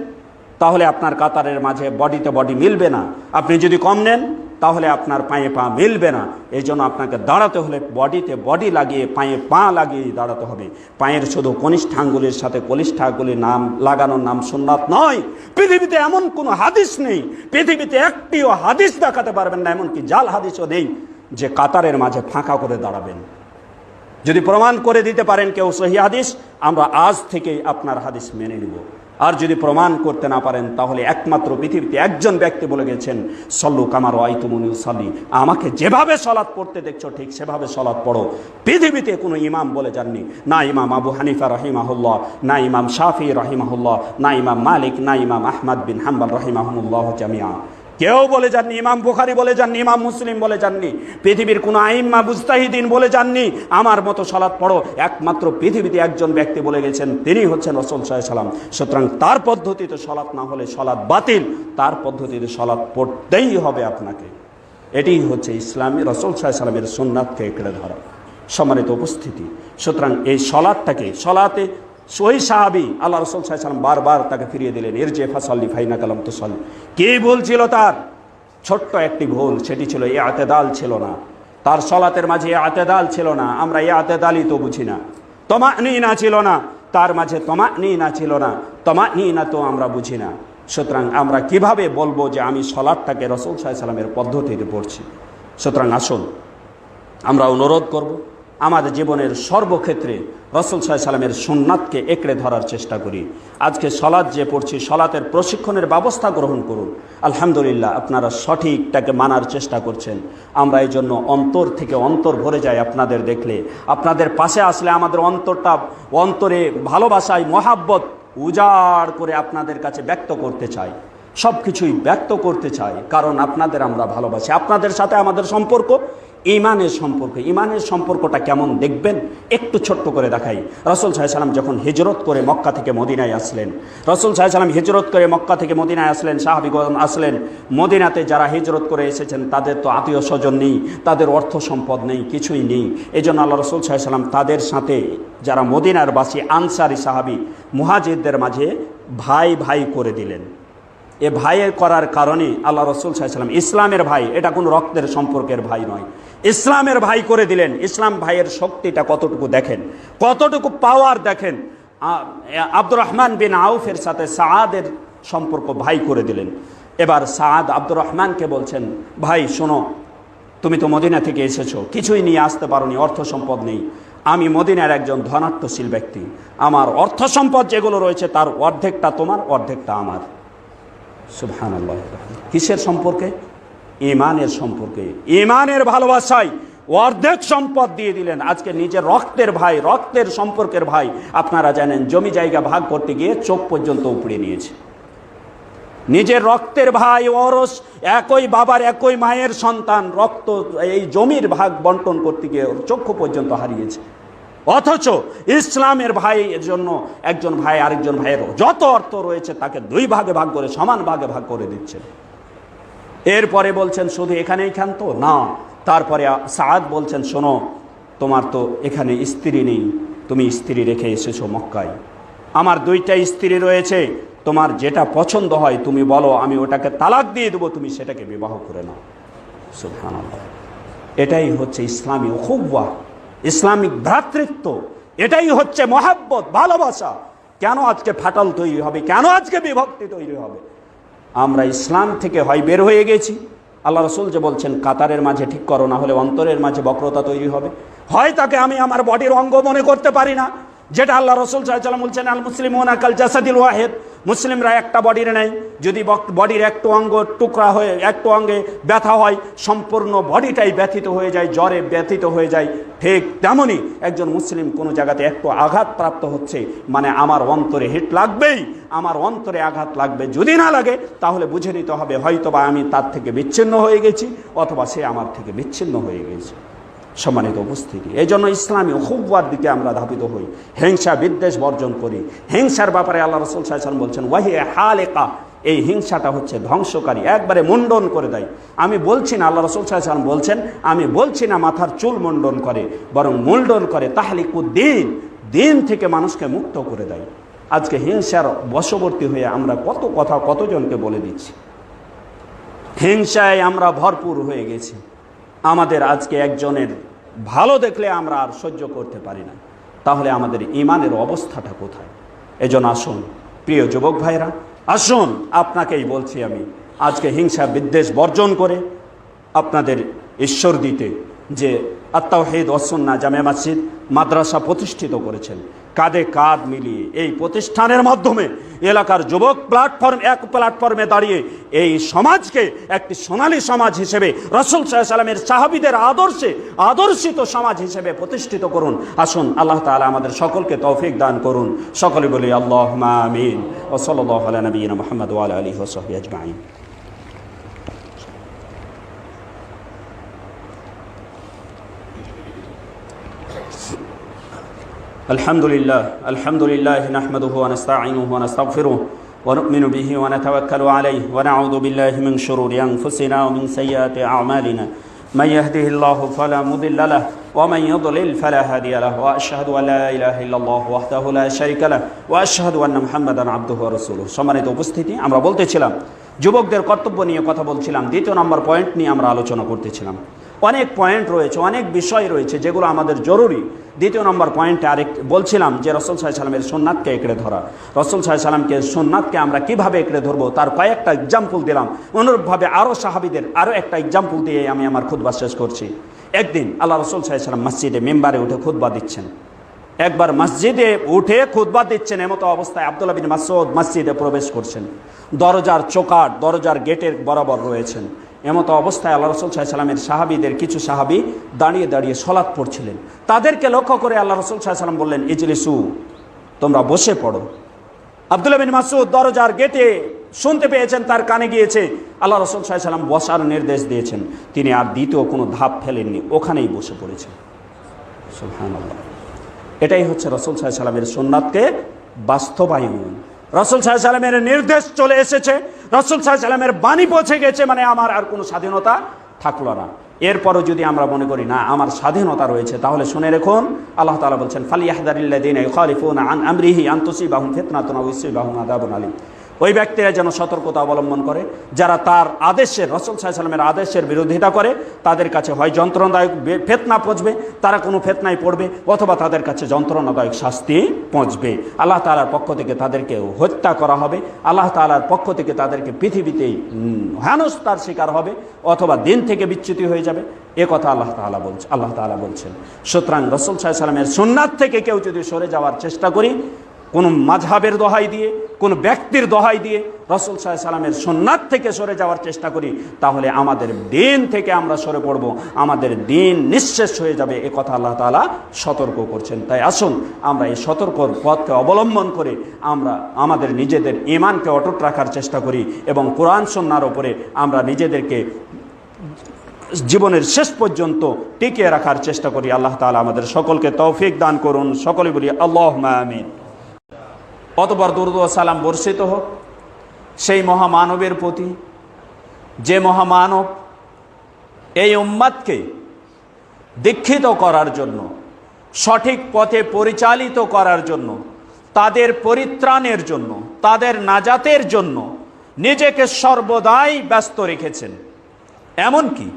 তাহলে আপনার কাতারের মাঝে বডিতে বডি মিলবে না। আপনি যদি কম নেন, তাহলে আপনার পায়ে পা মিলবে না। এই জন্য আপনাকে দাঁড়াতে হলে বডিতে বডি লাগিয়ে, পায়ে পা লাগিয়ে দাঁড়াতে হবে। পায়ের শুধু কনিষ্ঠাঙ্গুলির সাথে কনিষ্ঠাঙ্গুলির নাম লাগানোর নাম সুন্নাত নয়। পৃথিবীতে এমন কোনো হাদিস নেই, পৃথিবীতে একটিও হাদিস দেখাতে পারবেন না, এমনকি জাল হাদিসও নেই যে কাতারের মাঝে ফাঁকা করে দাঁড়াবেন। যদি প্রমাণ করে দিতে পারেন কেউ সহিহ হাদিস, আমরা আজ থেকে আপনার হাদিস মেনে নিব। আর যদি প্রমাণ করতে না পারেন, তাহলে একমাত্র পৃথিবীতে একজন ব্যক্তি বলে গেছেন, সল্লু কামা রাআইতুমুনি উসাল্লি, আমাকে যেভাবে সালাত পড়তে দেখছো ঠিক সেভাবে সালাত পড়ো। পৃথিবীতে কোনো ইমাম বলে যাননি, না ইমাম আবু হানিফা রাহিমাহুল্লাহ, না ইমাম শাফি রাহিমাহুল্লাহ, না ইমাম মালিক, না ইমাম আহমদ বিন হাম্বল রাহিমাহুমুল্লাহ জামিআ। কেউ বলে যাননি, ইমাম বুখারী বলে যাননি, ইমাম মুসলিম বলে যাননি, পৃথিবীর কোনো আইম্মা মুজতাহিদিন বলে যাননি আমার মতো সালাত পড়ো। একমাত্র পৃথিবীতে একজন ব্যক্তি বলে গেছেন, তিনি হচ্ছেন রাসূল সাল্লাল্লাহু আলাইহি ওয়াসাল্লাম। সুতরাং তার পদ্ধতিতে সালাত না হলে সালাত বাতিল, তার পদ্ধতিতে সালাত পড়তেই হবে আপনাকে। এটিই হচ্ছে ইসলামী রাসূল সাল্লাল্লাহু আলাইহি ওয়াসাল্লামের সুন্নাতকে একড়ে ধরা। সম্মানিত উপস্থিতি, সুতরাং এই সালাতে ওই সাহাবী আল্লাহ রাসূল সাল্লাল্লাহু আলাইহি ওয়াসাল্লাম বারবার তাকে ফিরিয়ে দিলেন, ইরজি ফাসাল্লি ফাইন্নাকা লাম তুসাল্লি। কে ভুল ছিল তার? ছোট্ট একটি ভুল, সেটি ছিল ইআতেদাল ছিল না। তার সালাতের মাঝে ইআতেদাল ছিল না। আমরা ইআতেদালই তো বুঝি না। তামান্নিনা ছিল না, তার মাঝে তামান্নিনা ছিল না, তামান্নিনা তো আমরা বুঝি না। সুতরাং আমরা কিভাবে বলবো যে আমি সালাতটাকে রাসূল সাল্লাল্লাহু আলাইহি ওয়াসাল্লামের পদ্ধতিতে পড়ছি? সুতরাং আসুন আমরা অনুরোধ করব, আমাদের জীবনের সর্বক্ষেত্রে রাসূল সাল্লাল্লাহু আলাইহি ওয়াসাল্লামের সুন্নাতকে একড়ে ধরার চেষ্টা করি। আজকে সালাত যে পড়ছি, সালাতের প্রশিক্ষণের ব্যবস্থা গ্রহণ করুন। আলহামদুলিল্লাহ, আপনারা সঠিকটাকে মানার চেষ্টা করছেন। আমরা এই জন্য অন্তর থেকে অন্তর ভরে যায় আপনাদের দেখলে। আপনাদের পাশে আসলে আমাদের অন্তরে ভালোবাসায় মহাব্বত উজাড় করে আপনাদের কাছে ব্যক্ত করতে চাই, সব কিছুই ব্যক্ত করতে চাই, কারণ আপনাদের আমরা ভালোবাসি। আপনাদের সাথে আমাদের সম্পর্ক ইমানের সম্পর্ক। ইমানের সম্পর্কটা কেমন দেখবেন একটু ছোট্ট করে দেখাই। রাসূল সাল্লাল্লাহু আলাইহি ওয়াসাল্লাম যখন হিজরত করে মক্কা থেকে মদিনায় আসলেন, রাসূল সাল্লাল্লাহু আলাইহি ওয়াসাল্লাম হিজরত করে মক্কা থেকে মদিনায় আসলেন, সাহাবীগণ আসলেন। মদিনাতে যারা হিজরত করে এসেছেন তাদের তো আত্মীয় স্বজন নেই, তাদের অর্থ সম্পদ নেই, কিছুই নেই। এই জন্য আল্লাহ রাসূল সাল্লাল্লাহু আলাইহি ওয়াসাল্লাম তাদের সাথে যারা মদিনার বাসী আনসারী সাহাবী মুহাজিরদের মাঝে ভাই ভাই করে দিলেন। এ ভাইয়ের করার কারণে আল্লাহ রাসূল সাল্লাল্লাহু আলাইহি ওয়াসাল্লাম ইসলামের ভাই, এটা কোনো রক্তের সম্পর্কের ভাই নয়, ইসলামের ভাই করে দিলেন। ইসলাম ভাইয়ের শক্তিটা কতটুকু দেখেন, কতটুকু পাওয়ার দেখেন। আব্দুর রহমান বিন আউফের সাথে সাআদের সম্পর্ক ভাই করে দিলেন। এবার সাআদ আব্দুর রহমানকে বলছেন, ভাই শোনো, তুমি তো মদিনা থেকে এসেছো, কিছুই নিয়ে আসতে পারোনি, অর্থ সম্পদ নেই। আমি মদিনার একজন ধনাঢ্যশীল ব্যক্তি, আমার অর্থ সম্পদ যেগুলো রয়েছে তার অর্ধেকটা তোমার, অর্ধেকটা আমার। সুবহানাল্লাহ। কিসের সম্পর্কে? ইমানের সম্পর্কে, ইমানের ভালোবাসায় অর্ধেক সম্পদ দিয়ে দিলেন। আজকে নিজের রক্তের ভাই, রক্তের সম্পর্কের ভাই, আপনারা জানেন জমি জায়গা ভাগ করতে গিয়ে চোখ পর্যন্ত উপড়ে নিয়েছে। নিজের রক্তের ভাই, ওরস, একই বাবার একই মায়ের সন্তান, রক্ত, এই জমির ভাগ বন্টন করতে গিয়ে চক্ষু পর্যন্ত হারিয়েছে। অথচ ইসলামের ভাইয়ের জন্য একজন ভাই আরেকজন ভাইয়ের যত অর্থ রয়েছে তাকে দুই ভাগে ভাগ করে, সমান ভাগে ভাগ করে দিচ্ছেন। এরপরে বলছেন শুধু এখানেই ক্ষান্ত না, তারপরে সাদ বলছেন শোনো, তোমার তো এখানে স্ত্রী নেই, তুমি স্ত্রী রেখে এসেছো মক্কায়, আমার দুইটা স্ত্রী রয়েছে, তোমার যেটা পছন্দ হয় তুমি বলো, আমি ওটাকে তালাক দিয়ে দেবো, তুমি সেটাকে বিবাহ করে নাও। সুবহানাল্লাহ। এটাই হচ্ছে ইসলামী উখুওয়া, ইসলামিক ভ্রাতৃত্ব, এটাই হচ্ছে মহাব্বত, ভালোবাসা। কেন আজকে ফাটল তৈরি হবে? কেন আজকে বিভক্তি তৈরি হবে? আমরা ইসলাম থেকে হয় বের হয়ে গেছি। আল্লাহ রসুল যে বলছেন কাতারের মাঝে ঠিক করো, না হলে অন্তরের মাঝে বক্রতা তৈরি হবে। হয় তাকে আমি আমার বডির অঙ্গ মনে করতে পারি না, যেটা আল্লাহ রসুল সাল্লাল্লাহু আলাইহি ওয়াসাল্লাম বলছেন আল মুসলিমুনা কাল জাসাদিল ওয়াহিদ, মুসলিমরা একটা বডির নেই। যদি বডির একটু অঙ্গ টুকরা হয়ে একটু অঙ্গে ব্যথা হয়, সম্পূর্ণ বডিটাই ব্যথিত হয়ে যায়, জ্বরে ব্যথিত হয়ে যায়। ঠিক তেমনই একজন মুসলিম কোনো জায়গাতে একটু আঘাত প্রাপ্ত হচ্ছে, মানে আমার অন্তরে হিট লাগবেই, আমার অন্তরে আঘাত লাগবে। যদি না লাগে তাহলে বুঝে নিতে হবে হয়তোবা আমি তার থেকে বিচ্ছিন্ন হয়ে গেছি, অথবা সে আমার থেকে বিচ্ছিন্ন হয়ে গেছে। সম্মানিত উপস্থিতি, এই জন্য ইসলামী উখুওয়ার দিকে আমরা ধাবিত হই, হিংসা বিদ্বেষ বর্জন করি। হিংসার ব্যাপারে আল্লাহ রাসূল সাল্লাল্লাহু আলাইহি ওয়াসাল্লাম বলছেন ওয়াহিয়া হালিকা, এই হিংসাটা হচ্ছে ধ্বংসকারী, একবারে মুন্ডন করে দেয়। আমি বলছি না, আল্লাহ রাসূল সাল্লাল্লাহু আলাইহি ওয়াসাল্লাম বলছেন, আমি বলছি না মাথার চুল মুন্ডন করে, বরং মুন্ডন করে তাহলিকুদ্দিন, দিন থেকে মানুষকে মুক্ত করে দেয়। আজকে হিংসার বশবর্তী হয়ে আমরা কত কথা কতজনকে বলে দিচ্ছি, হিংসায় আমরা ভরপুর হয়ে গেছি। আমাদের আজকে একজনের ভালো দেখলে আমরা আর সহ্য করতে পারি না, তাহলে আমাদের ইমানের অবস্থাটা কোথায়? এজন্য আসুন প্রিয় যুবক ভাইরা, আসুন আপনাকেই বলছি আমি, আজকে হিংসা বিদ্বেষ বর্জন করে আপনাদের ঈশ্বর দিতে যে আত-তাওহীদ ওয়াস সুন্নাহ জামে মসজিদ মাদ্রাসা প্রতিষ্ঠিত করেছেন, কাঁধে কাঁধ মিলিয়ে এই প্রতিষ্ঠানের মাধ্যমে এলাকার যুবক এক প্ল্যাটফর্মে দাঁড়িয়ে এই সমাজকে একটি সোনালী সমাজ হিসেবে, রাসূল সাল্লাল্লাহু আলাইহি ওয়াসাল্লামের সাহাবীদের আদর্শে আদর্শিত সমাজ হিসেবে প্রতিষ্ঠিত করুন। আসুন, আল্লাহ তাআলা আমাদের সকলকে তৌফিক দান করুন। সকলে বলি আল্লাহুম্মা আমিন। ওয়া সাল্লাল্লাহু আলা নবিয়িনা মুহাম্মদ ওয়া আলা আলিহি ওয়া সাহবিহি আজমাইন। الحمد لله نحمده ونستعينه ونستغفره ونؤمن به ونتوكل عليه ونعوذ بالله من شرور أنفسنا ومن سيئات أعمالنا من يهده الله فلا مضل له ومن يضلل فلا هادي له وأشهد أن لا إله إلا الله وحده لا شريك له وأشهد أن محمدا عبده ورسوله। সম্মানিত উপস্থিতি, আমরা বলতেছিলাম যুবকদের কর্তব্য নিয়ে কথা বলছিলাম, দ্বিতীয় নম্বর পয়েন্ট নিয়ে আমরা আলোচনা করতেছিলাম। অনেক পয়েন্ট রয়েছে, অনেক বিষয় রয়েছে যেগুলো আমাদের জরুরি। দ্বিতীয় নম্বর পয়েন্টে আরেক বলছিলাম যে রাসূল সাল্লাল্লাহু আলাইহি ওয়াসাল্লামের সুন্নাতকে একড়ে ধরা। রাসূল সাল্লাল্লাহু আলাইহি ওয়াসাল্লামকে সুন্নাতকে আমরা কিভাবে একড়ে ধরবো তার কয়েকটা এক্সাম্পল দিলাম। অনুরূপভাবে আরও সাহাবীদের আরও একটা এক্সাম্পল দিয়ে আমি আমার খুতবা শেষ করছি। একদিন আল্লাহ রাসূল সাল্লাল্লাহু আলাইহি ওয়াসাল্লাম মসজিদে মেম্বারে উঠে খুতবা দিচ্ছেন। একবার মসজিদে উঠে খুতবা দিচ্ছেন, এমতো অবস্থায় আব্দুল্লাহ বিন মাসউদ মসজিদে প্রবেশ করছেন। দরজার চৌকাঠ, দরজার গেটের বরাবর রয়েছেন। এমতো অবস্থায় আল্লাহ রাসূল সাল্লাল্লাহু আলাইহি ওয়াসাল্লামের সাহাবীদের কিছু সাহাবী দাঁড়িয়ে দাঁড়িয়ে সালাত পড়ছিলেন। তাদেরকে লক্ষ্য করে আল্লাহ রাসূল সাল্লাল্লাহু আলাইহি ওয়াসাল্লাম বললেন, ইজলিসু, তোমরা বসে পড়ো। আব্দুল্লাহ বিন মাসউদ দরজার গেটে শুনতে পেয়েছেন, তার কানে গিয়েছে আল্লাহ রাসূল সাল্লাল্লাহু আলাইহি ওয়াসাল্লাম বসার নির্দেশ দিয়েছেন। তিনি আর দ্বিতীয় কোনো ধাপ ফেলেননি, ওখানেই বসে পড়েছেন। সুবহানাল্লাহ। এটাই হচ্ছে রাসূল সাল্লাল্লাহু আলাইহি ওয়াসাল্লামের সুন্নাতকে বাস্তবায়ন। রাসূল সাল্লাল্লাহু আলাইহি ওয়াসাল্লামের নির্দেশ চলে এসেছে, রাসূল সাল্লাল্লাহু আলাইহি ওয়াসাল্লামের বাণী পৌঁছে গেছে, মানে আমার আর কোনো স্বাধীনতা থাকলো না। এরপরও যদি আমরা মনে করি না আমার স্বাধীনতা রয়েছে, তাহলে শুনে রাখুন আল্লাহ তাআলা বলছেন ফালিয়াহদারিল্লাযীনা ইউখালিফুনা আন আমরিহি আন তুসিবাহুম ফিতনাতুন আও ইউসিবাহুম আযাবুন আলীম। ওই ব্যক্তিরা যেন সতর্কতা অবলম্বন করে যারা তার আদেশের, রাসূল সাল্লাল্লাহু আলাইহি ওয়াসাল্লামের আদেশের বিরোধিতা করে। তাদের কাছে হয় যন্ত্রণাদায়ক ফিতনা পৌঁছবে, তারা কোনো ফিতনায় পড়বে, অথবা তাদের কাছে যন্ত্রণাদায়ক শাস্তি পৌঁছবে। আল্লাহ তাআলার পক্ষ থেকে তাদেরকে হত্যা করা হবে, আল্লাহ তাআলার পক্ষ থেকে তাদেরকে পৃথিবীতেই হেনস্থার শিকার হবে, অথবা দিন থেকে বিচ্যুতি হয়ে যাবে। এ কথা আল্লাহ তাআলা বলছেন। সুতরাং রাসূল সাল্লাল্লাহু আলাইহি ওয়াসাল্লামের সুন্নাত থেকে কেউ যদি সরে যাওয়ার চেষ্টা করি, কোনো মাযহাবের দোহাই দিয়ে, কোনো ব্যক্তির দোহাই দিয়ে রাসূল সাল্লাল্লাহু আলাইহি সাল্লামের সুন্নাত থেকে সরে যাওয়ার চেষ্টা করি, তাহলে আমাদের দিন থেকে আমরা সরে পড়ব, আমাদের দিন নিঃশেষ হয়ে যাবে। এ কথা আল্লাহ তাআলা সতর্ক করছেন। তাই আসুন আমরা এই সতর্কর পথকে অবলম্বন করে আমরা আমাদের নিজেদের ঈমানকে অটুট রাখার চেষ্টা করি এবং কোরআন সুন্নাহর উপরে আমরা নিজেদেরকে জীবনের শেষ পর্যন্ত টিকিয়ে রাখার চেষ্টা করি। আল্লাহ তাআলা আমাদের সকলকে তৌফিক দান করুন। সকলে বলি আল্লাহুম্মা আমিন। অতঃপর দুরূদ ও সালাম বর্ষিত হোক সেই মহামানবের প্রতি, যে মহামানব এই উম্মতকে দীক্ষিত করার জন্য, সঠিক পথে পরিচালিত করার জন্য, তাদের পরিত্রাণের জন্য, তাদের নাজাতের জন্য নিজেকে সর্বদাই ব্যস্ত রেখেছেন। এমনকি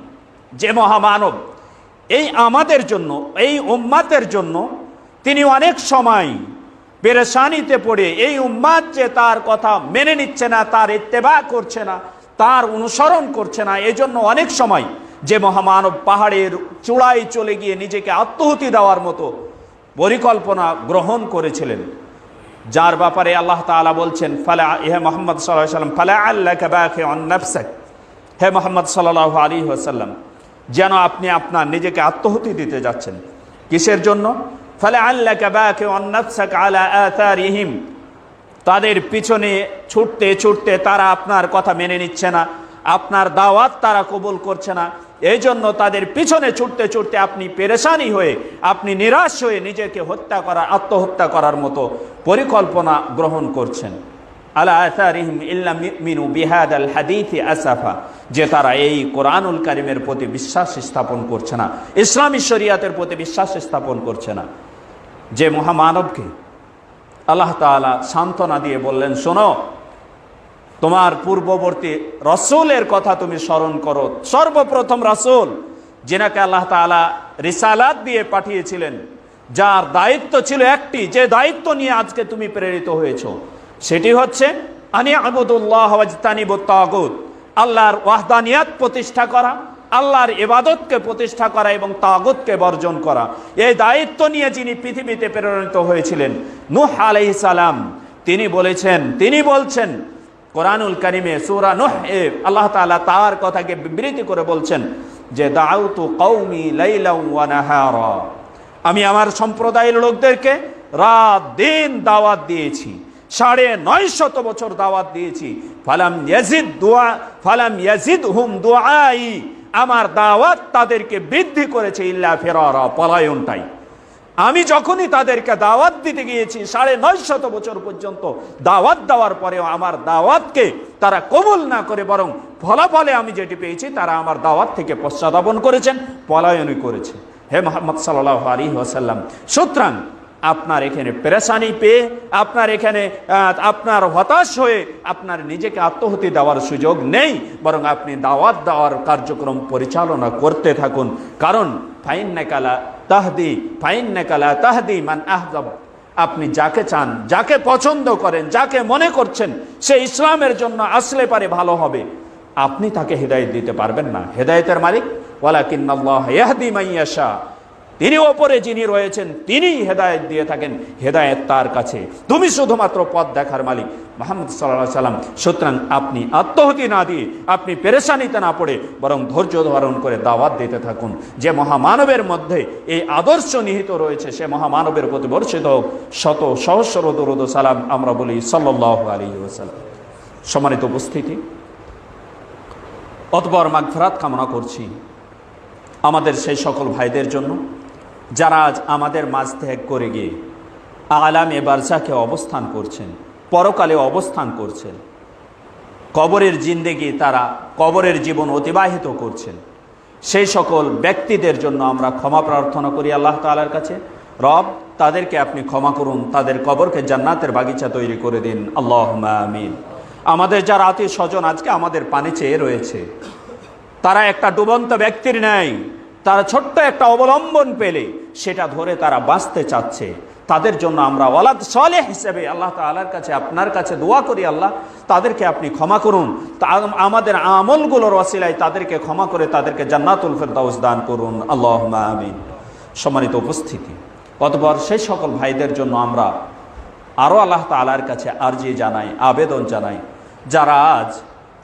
যে মহামানব এই আমাদের জন্য, এই উম্মতের জন্য তিনি অনেক সময় পেরেশানিতে পড়ে, এই উম্মত যে তার কথা মেনে নিচ্ছে না, তার ইত্তেবা করছে না, তার অনুসরণ করছে না, এই জন্য অনেক সময় যে মহামানব পাহাড়ের চূড়ায় চলে গিয়ে নিজেকে আত্মহুতি দেওয়ার মতো পরিকল্পনা গ্রহণ করেছিলেন, যার ব্যাপারে আল্লাহ তাআলা বলছেন ফালা হে মুহাম্মদ সাল্লাল্লাহু আলাইহি ওয়াসাল্লাম ফালা আল্লাকা বাখিউন নাফসাক, হে মুহাম্মদ সাল্লাল্লাহু আলাইহি ওয়াসাল্লাম, যেন আপনি আপনার নিজেকে আত্মহুতি দিতে যাচ্ছেন। কিসের জন্য? ফালা আল্লাকা বাখিউন নাফসাক আলা আথারিহিম, তাদের পিছনে ছুটতে ছুটতে তারা আপনার কথা মেনে নিচ্ছে না, আপনার দাওয়াত তারা কবুল করছে না, এই জন্য তাদের পিছনে ছুটতে ছুটতে আপনি পেরেশানি হয়ে, আপনি নিরাশ হয়ে নিজেকে হত্যা করা, আত্মহত্যা করার মতো পরিকল্পনা গ্রহণ করছেন। আলা আথারিহিম ইল্লাম ইউমিনু বিহাদাল হাদিসি আসাফা, যে তারা এই কোরআনুল কারীমের প্রতি বিশ্বাস স্থাপন করছে না, ইসলামী শরীয়তের প্রতি বিশ্বাস স্থাপন করছে না। যে মহামানবকে আল্লাহ তাআলা সান্ত্বনা দিয়ে বললেন, শোনো, তোমার পূর্ববর্তী রাসূলের কথা তুমি স্মরণ করো। সর্বপ্রথম রাসূল যিনাকে আল্লাহ তাআলা রিসালাত দিয়ে পাঠিয়েছিলেন, যার দায়িত্ব ছিল একটি, যে দায়িত্ব নিয়ে আজকে তুমি প্রেরিত হয়েছো, সেটি হচ্ছে আনি আবুদুল্লাহ ওয়াজতানিবুত তাগুত, আল্লাহর ওয়াহদানিয়াত প্রতিষ্ঠা করা, আল্লাহর ইবাদতকে প্রতিষ্ঠা করা এবং তাগুতকে বর্জন করা। এই দায়িত্ব নিয়ে যিনি পৃথিবীতে প্রেরিত হয়েছিলেন, নূহ আলাইহিস সালাম, তিনি বলছেন কোরআনুল কারীমে সূরা নূহ আল্লাহ তাআলা তার কথাকে বিবৃতি করে বলছেন যে দাউতু কওমি লাইলা ওয়া নাহারা, আমি আমার সম্প্রদায়ের লোকদেরকে রাত দিন দাওয়াত দিয়েছি, 950 বছর দাওয়াত দিয়েছি। ফালাম ইয়াজিদহুম দুআই, আমার দাওয়াত তাদেরকে বৃদ্ধি করেছে ইল্লা ফিরারা, পলায়নটাই। আমি যখনই তাদেরকে দাওয়াত দিতে গিয়েছি 950 বছর পর্যন্ত দাওয়াত দেওয়ার পরেও আমার দাওয়াতকে তারা কবুল না করে, বরং ফলাফলে আমি যেটি পেয়েছি, তারা আমার দাওয়াত থেকে পশ্চাৎপদ করেছেন, পলায়নই করেছে। হে মুহাম্মদ সাল্লাল্লাহু আলাইহি ওয়াসাল্লাম, সুতরাং আপনার এখানে পেরেশানি পেয়ে, আপনার এখানে আপনার হতাশ হয়ে আপনার নিজেকে আত্মহুতি দেওয়ার সুযোগ নেই, বরং আপনি দাওয়াত দেওয়ার কার্যক্রম পরিচালনা করতে থাকুন। কারণ ফাইন্নাকা লা তাহদি মান আহবাব, আপনি যাকে চান, যাকে পছন্দ করেন, যাকে মনে করছেন সে ইসলামের জন্য আসলে পারে ভালো হবে, আপনি তাকে হেদায়েত দিতে পারবেন না। হেদায়েতের মালিক ওয়ালাকিন্নাল্লাহ ইয়াহদি মান ইয়াশা, তিনি ওপরে যিনি রয়েছেন তিনিই হেদায়েত দিয়ে থাকেন, হেদায়েত তার কাছে, তুমি শুধুমাত্র পথ দেখার মালিক মুহাম্মদ সাল্লাল্লাহু আলাইহি ওয়াসাল্লাম। সুতরাং আপনি আত্মহতি না দিয়ে, আপনি পেরেশানিতে না পড়ে, বরং ধৈর্য ধারণ করে দাওয়াত দিতে থাকুন। যে মহামানবের মধ্যে এই আদর্শ নিহিত রয়েছে, সে মহামানবের প্রতি বর্ষিত হোক শত সহস্র দরুদ ও সালাম, আমরা বলি সাল্লাল্লাহু আলাইহি ওয়াসাল্লাম। সম্মানিত উপস্থিতি, অতঃপর মাগফিরাত কামনা করছি আমাদের সেই সকল ভাইদের জন্য যারা আজ আমাদের মাঝ ত্যাগ করে গিয়ে আলামে বারজাখে অবস্থান করছেন, পরকালে অবস্থান করছেন, কবরের জিন্দেগি, তারা কবরের জীবন অতিবাহিত করছেন। সেই সকল ব্যক্তিদের জন্য আমরা ক্ষমা প্রার্থনা করি আল্লাহ তাআলার কাছে, রব তাদেরকে আপনি ক্ষমা করুন, তাদের কবরকে জান্নাতের বাগিচা তৈরি করে দিন, আল্লাহুম্মা আমিন। আমাদের যারা আত্মীয় স্বজন আজকে আমাদের পানে চেয়ে রয়েছে, তারা একটা ডুবন্ত ব্যক্তির ন্যায়, তারা ছোট্ট একটা অবলম্বন পেলে সেটা ধরে তারা বাঁচতে চাচ্ছে, তাদের জন্য আমরা ওয়ালাদ সালেহ হিসেবে আল্লাহ তাআলার কাছে, আপনার কাছে দোয়া করি, আল্লাহ তাদেরকে আপনি ক্ষমা করুন, আমাদের আমলগুলোর ওয়াসিলায় তাদেরকে ক্ষমা করে তাদেরকে জান্নাতুল ফেরদাউস দান করুন, আল্লাহুম্মা আমিন। সম্মানিত উপস্থিতি, অতঃপর সেই সকল ভাইদের জন্য আমরা আরও আল্লাহ তাআলার কাছে আরজি জানাই, আবেদন জানাই, যারা আজ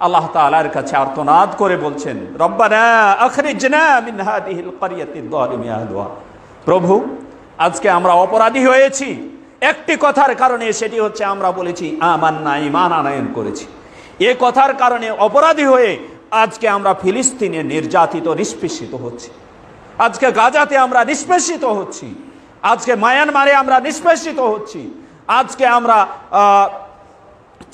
আল্লাহ তাআলার কাছে আর্তনাদ করে বলছেন রব্বানা আখরিজনা মিন হাদিহিল ক্বরিয়াতিদ যালিমি আহলুহা, প্রভু আজকে আমরা অপরাধী হয়েছি একটি কথার কারণে, সেটি হচ্ছে আমরা বলেছি আমান্না, ঈমান আনয়ন করেছি। এ কথার কারণে অপরাধী হয়ে আজকে আমরা ফিলিস্তিনে নির্যাতিত নিষ্পেষিত হচ্ছি, আজকে গাজাতে আমরা নিষ্পেষিত হচ্ছি, আজকে মায়ানমারে আমরা নিষ্পেষিত হচ্ছি, আজকে আমরা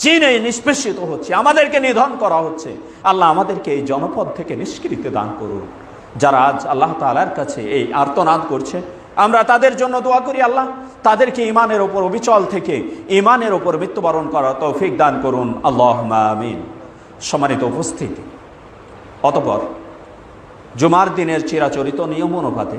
চীনে নিষ্পেষিত হচ্ছি, আমাদেরকে নিধন করা হচ্ছে। আল্লাহ আমাদেরকে এই জনপদ থেকে নিষ্কৃতি দান করুন। যারা আজ আল্লাহ তাআলার কাছে এই আর্তনাদ করছে, আমরা তাদের জন্য দোয়া করি, আল্লাহ তাদেরকে ঈমানের ওপর অবিচল থেকে ঈমানের ওপর মৃত্যুবরণ করার তৌফিক দান করুন, আল্লাহুম্মা আমিন। সম্মানিত উপস্থিতি, অতঃপর জুমার দিনের চিরাচরিত নিয়ম অনুপাতে